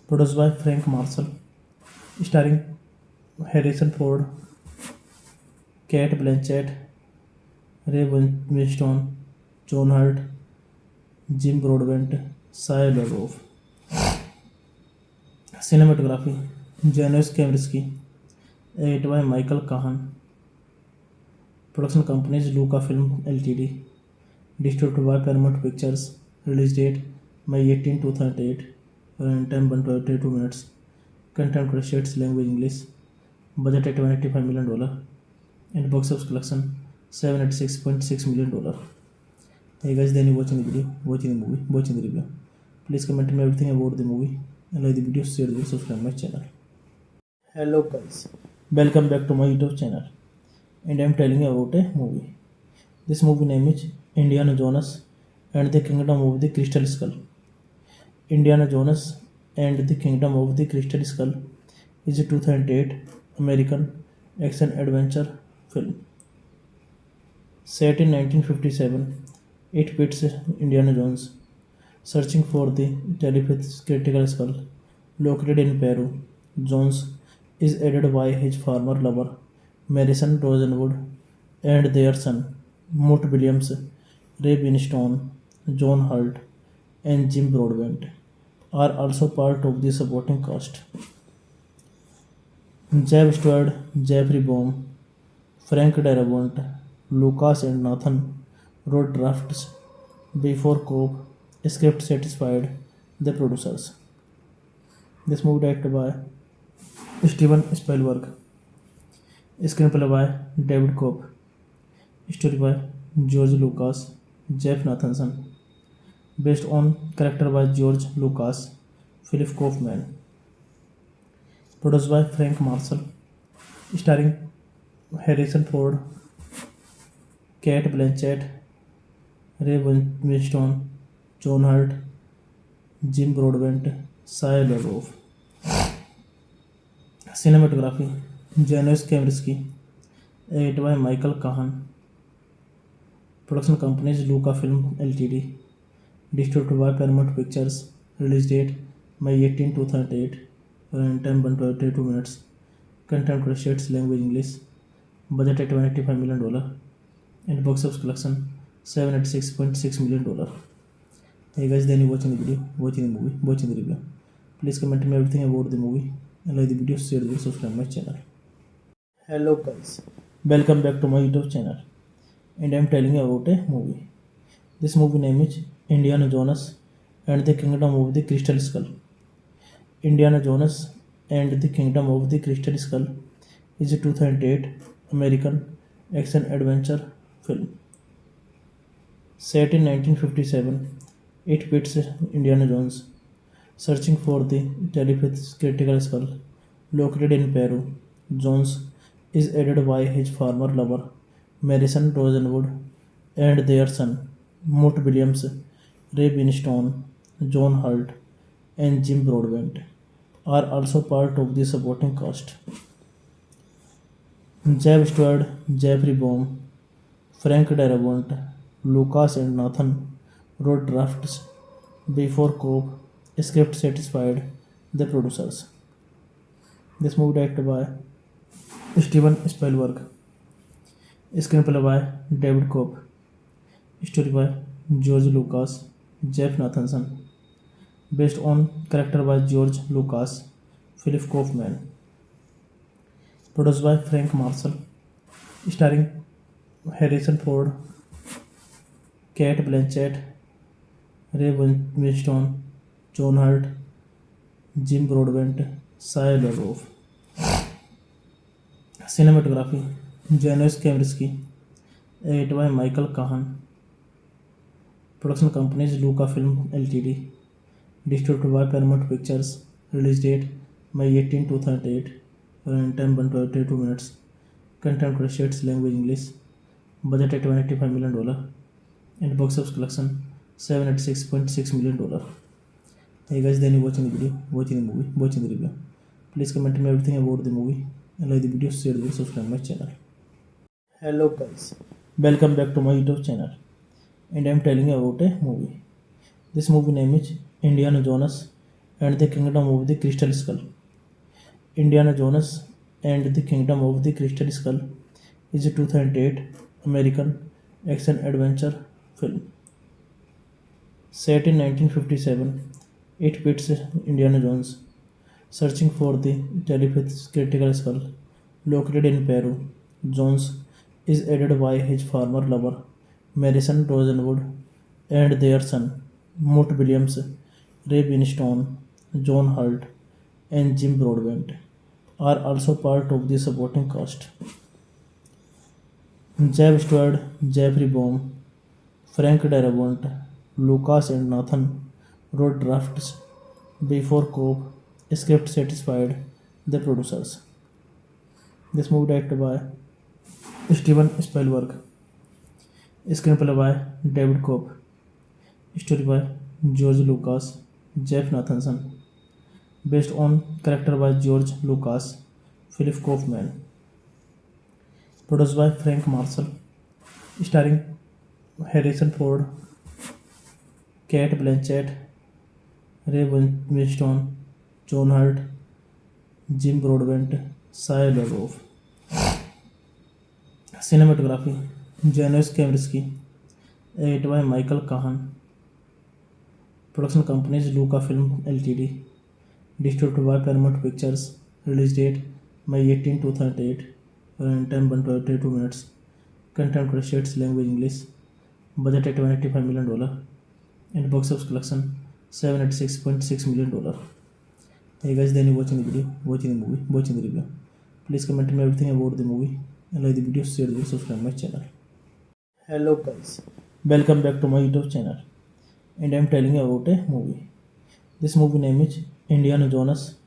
produced by Frank Marshall, starring Harrison Ford, Kate Blanchett, Ray Winstone, John Hurt, Jim Broadbent, Shia LaBeouf. Cinematography: Janusz Kaminski, edited by Michael Kahan. Production companies: Lucasfilm Ltd. Distributed by Paramount Pictures. Release date: May 18, 2008. Running time 122 minutes. Content states language English. Budget at $185 million. And box office collection $786.6 million. Hey guys, then you watching the video, watching the movie, watching the review. Please comment me everything about the movie and like the video, share the video, subscribe my channel. Hello guys, welcome back to my YouTube channel. And I am telling you about a movie. This movie name is Indiana Jones and the Kingdom of the Crystal Skull. Indiana Jones and the Kingdom of the Crystal Skull is a 2008 American action adventure film. Set in 1957, it pits Indiana Jones searching for the telepathic critical skull located in Peru. Jones is aided by his former lover, Marison Rosenwood, and their son, Mort Williams, Ray Winstone, John Hurt, and Jim Broadbent are also part of the supporting cast. Jeb Stewart, Jeffrey Baum, Frank Darabont, Lucas and Nathan wrote drafts before Cobb script satisfied the producers. This movie directed by Steven Spielberg, screenplay by David Cobb, story by George Lucas, Jeff Nathanson, based on character by George Lucas, Philip Kaufman, produced by Frank Marshall, starring Harrison Ford, Kate Blanchett, Ray Winstone, John Hurt, Jim Broadbent, Shia LaBeouf. Cinematography: Janusz Kaminski, edited by Michael Kahan. Production companies: Lucasfilm Ltd. Distributed by Paramount Pictures. Release date: May 18, 2008. Running time 122 minutes. Content states language English. Budget at $185 million. And box office collection $786.6 million. Hey guys, then you watching the video, watching the movie, watching the review. Please comment me everything about the movie and like the video, share the video, subscribe my channel. Hello guys, welcome back to my YouTube channel. And I am telling you about a movie. This movie name is Indiana Jones and the Kingdom of the Crystal Skull. Indiana Jones and the Kingdom of the Crystal Skull is a 2008 American action adventure film. Set in 1957, it pits Indiana Jones searching for the telepathic critical skull located in Peru. Jones is aided by his former lover, Marison Rosenwood, and their son, Mort Williams, Ray Winstone, John Hurt, and Jim Broadbent are also part of the supporting cast. Jeb Stewart, Jeffrey Baum, Frank Darabont, Lucas and Nathan wrote drafts before Cobb script satisfied the producers. This movie directed by Steven Spielberg, screenplay by David Cobb, story by George Lucas, Jeff Nathanson, based on character by George Lucas, Philip Kaufman, produced by Frank Marshall, starring Harrison Ford, Kate Blanchett, Ray Winstone, John Hurt, Jim Broadbent, Shia LaBeouf. Cinematography: Janusz Kaminski, edited by Michael Kahan. Production companies: Lucasfilm Ltd. Distributed by Paramount Pictures. Release date: May 18, 2008. Running time 122 minutes. Content states language English. Budget at $185 million. And box office collection $786.6 million. Hey guys, then you watching the video, watching the movie, watching the review. Please comment me everything about the movie and like the video, share the video, subscribe my channel. Hello guys, welcome back to my YouTube channel. And I am telling you about a movie. This movie name is Indiana Jones and the Kingdom of the Crystal Skull. Indiana Jones and the Kingdom of the Crystal Skull is a 2008 American action adventure film. Set in 1957, it pits Indiana Jones searching for the telepathic critical skull located in Peru. Jones is aided by his former lover, Madison Rosenwood, and their son, Mort Williams, Ray Winstone, John Hurt, and Jim Broadbent are also part of the supporting cast. Jeb Stewart, Jeffrey Baum, Frank Darabont, Lucas and Nathan wrote drafts before Cobb script satisfied the producers. This movie directed by Steven Spielberg, screenplay by David Cobb, story by George Lucas, Jeff Nathanson, based on character by George Lucas, Philip Kaufman, produced by Frank Marshall, starring Harrison Ford, Kate Blanchett, Ray Winstone, John Hurt, Jim Broadbent, Shia LaBeouf. Cinematography Janusz Kaminski, edited by Michael Kahan. Production companies Lucasfilm Ltd. Distributed by Paramount Pictures. Release date May 18, 2008. Running time 122 minutes. Content states language English. Budget at $185 million. And box office collection $786.6 million. Hey guys, then you watching the video, watching the movie, watching the review. Please comment me everything about the movie and like the video, share the video, subscribe my channel. Hello guys, welcome back to my YouTube channel, and I am telling you about a movie. This movie name is Indiana Jones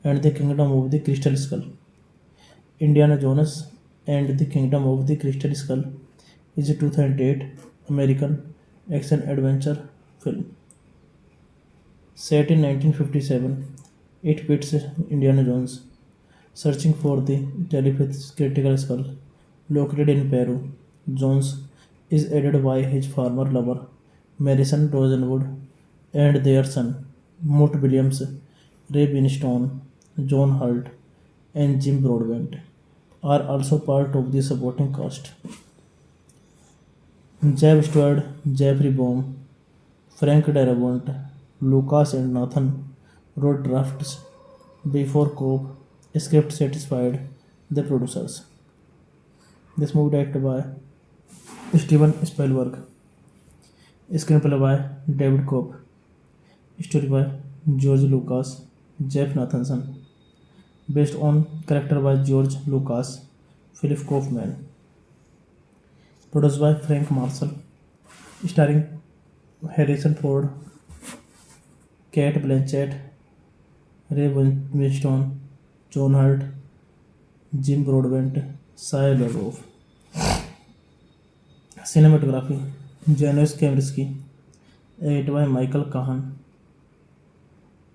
and the Kingdom of the Crystal Skull. Indiana Jones and the Kingdom of the Crystal Skull is a 2008 American action adventure film. Set in 1957, it pits Indiana Jones searching for the telepathic critical skull located in Peru. Jones is aided by his former lover, Madison Rosenwood, and their son, Mort Williams, Ray Winstone, John Hurt, and Jim Broadbent are also part of the supporting cast. Jeb Stewart, Jeffrey Baum, Frank Darabont, Lucas and Nathan wrote drafts before Cobb script satisfied the producers. This movie directed by Steven Spielberg, screenplay by David Cobb, story by George Lucas, Jeff Nathanson, based on character by George Lucas, Philip Kaufman, produced by Frank Marshall, starring Harrison Ford, Kate Blanchett, Ray Winstone, John Hurt, Jim Broadbent, Shia LaBeouf. Cinematography Janusz Kaminski, edited by Michael Kahan.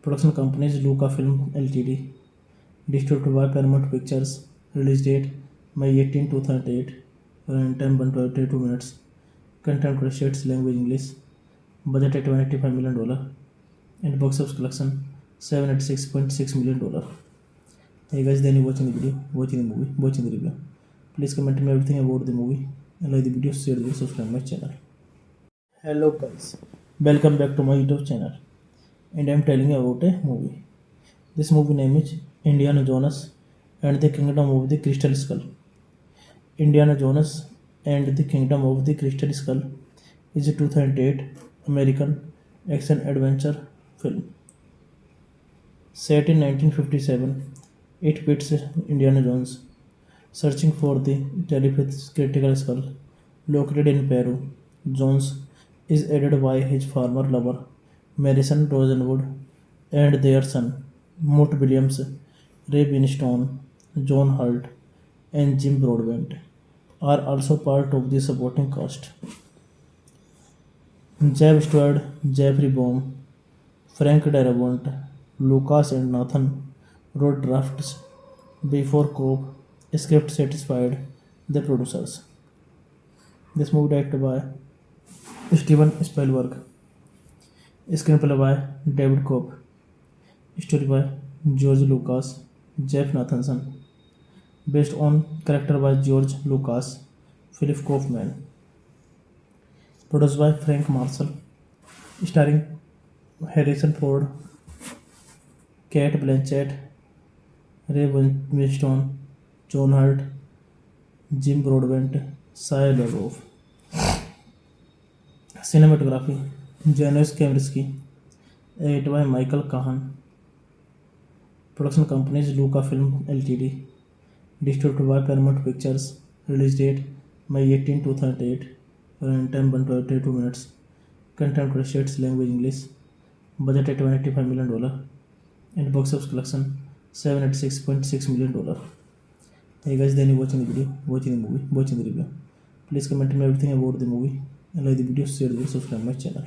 Production companies Lucasfilm Ltd. Distributed by Paramount Pictures. Release date May 18, 2008. Running time 122 minutes. Content states language English. Budget at $185 million. And box office collection $786.6 million. Hey guys, then you watching the video, watching the movie, watching the review. Please comment me everything about the movie and like the video, share the video, subscribe my channel. Hello guys, welcome back to my YouTube channel, and I am telling you about a movie. This movie name is Indiana Jones and the Kingdom of the Crystal Skull. Indiana Jones and the Kingdom of the Crystal Skull is a 2008 American action adventure film. Set in 1957, it pits Indiana Jones searching for the telepathic critical skull located in Peru. Jones is aided by his former lover, Madison Rosenwood, and their son, Mort Williams, Ray Winstone, John Hurt, and Jim Broadbent are also part of the supporting cast. Jeb Stewart, Jeffrey Baum, Frank Darabont, Lucas and Nathan wrote drafts before Cobb script satisfied the producers. This movie directed by Steven Spielberg, screenplay by David Cobb, story by George Lucas, Jeff Nathanson, based on character by George Lucas, Philip Kaufman, produced by Frank Marshall, starring Harrison Ford, Kate Blanchett, Ray Winstone, John Hurt, Jim Broadbent, Shia LaBeouf. Cinematography: Janusz Kaminski, edited by Michael Kahan. Production companies: Lucasfilm Ltd. Distributed by Paramount Pictures. Release date: May 18, 2008. Running time 122 minutes. Content states language English. Budget $185 million. And box office collection $786.6 million. Hey guys, then you watching the video, watching the movie, watching the review. Please comment me everything about the movie and like the video, share the video, subscribe my channel.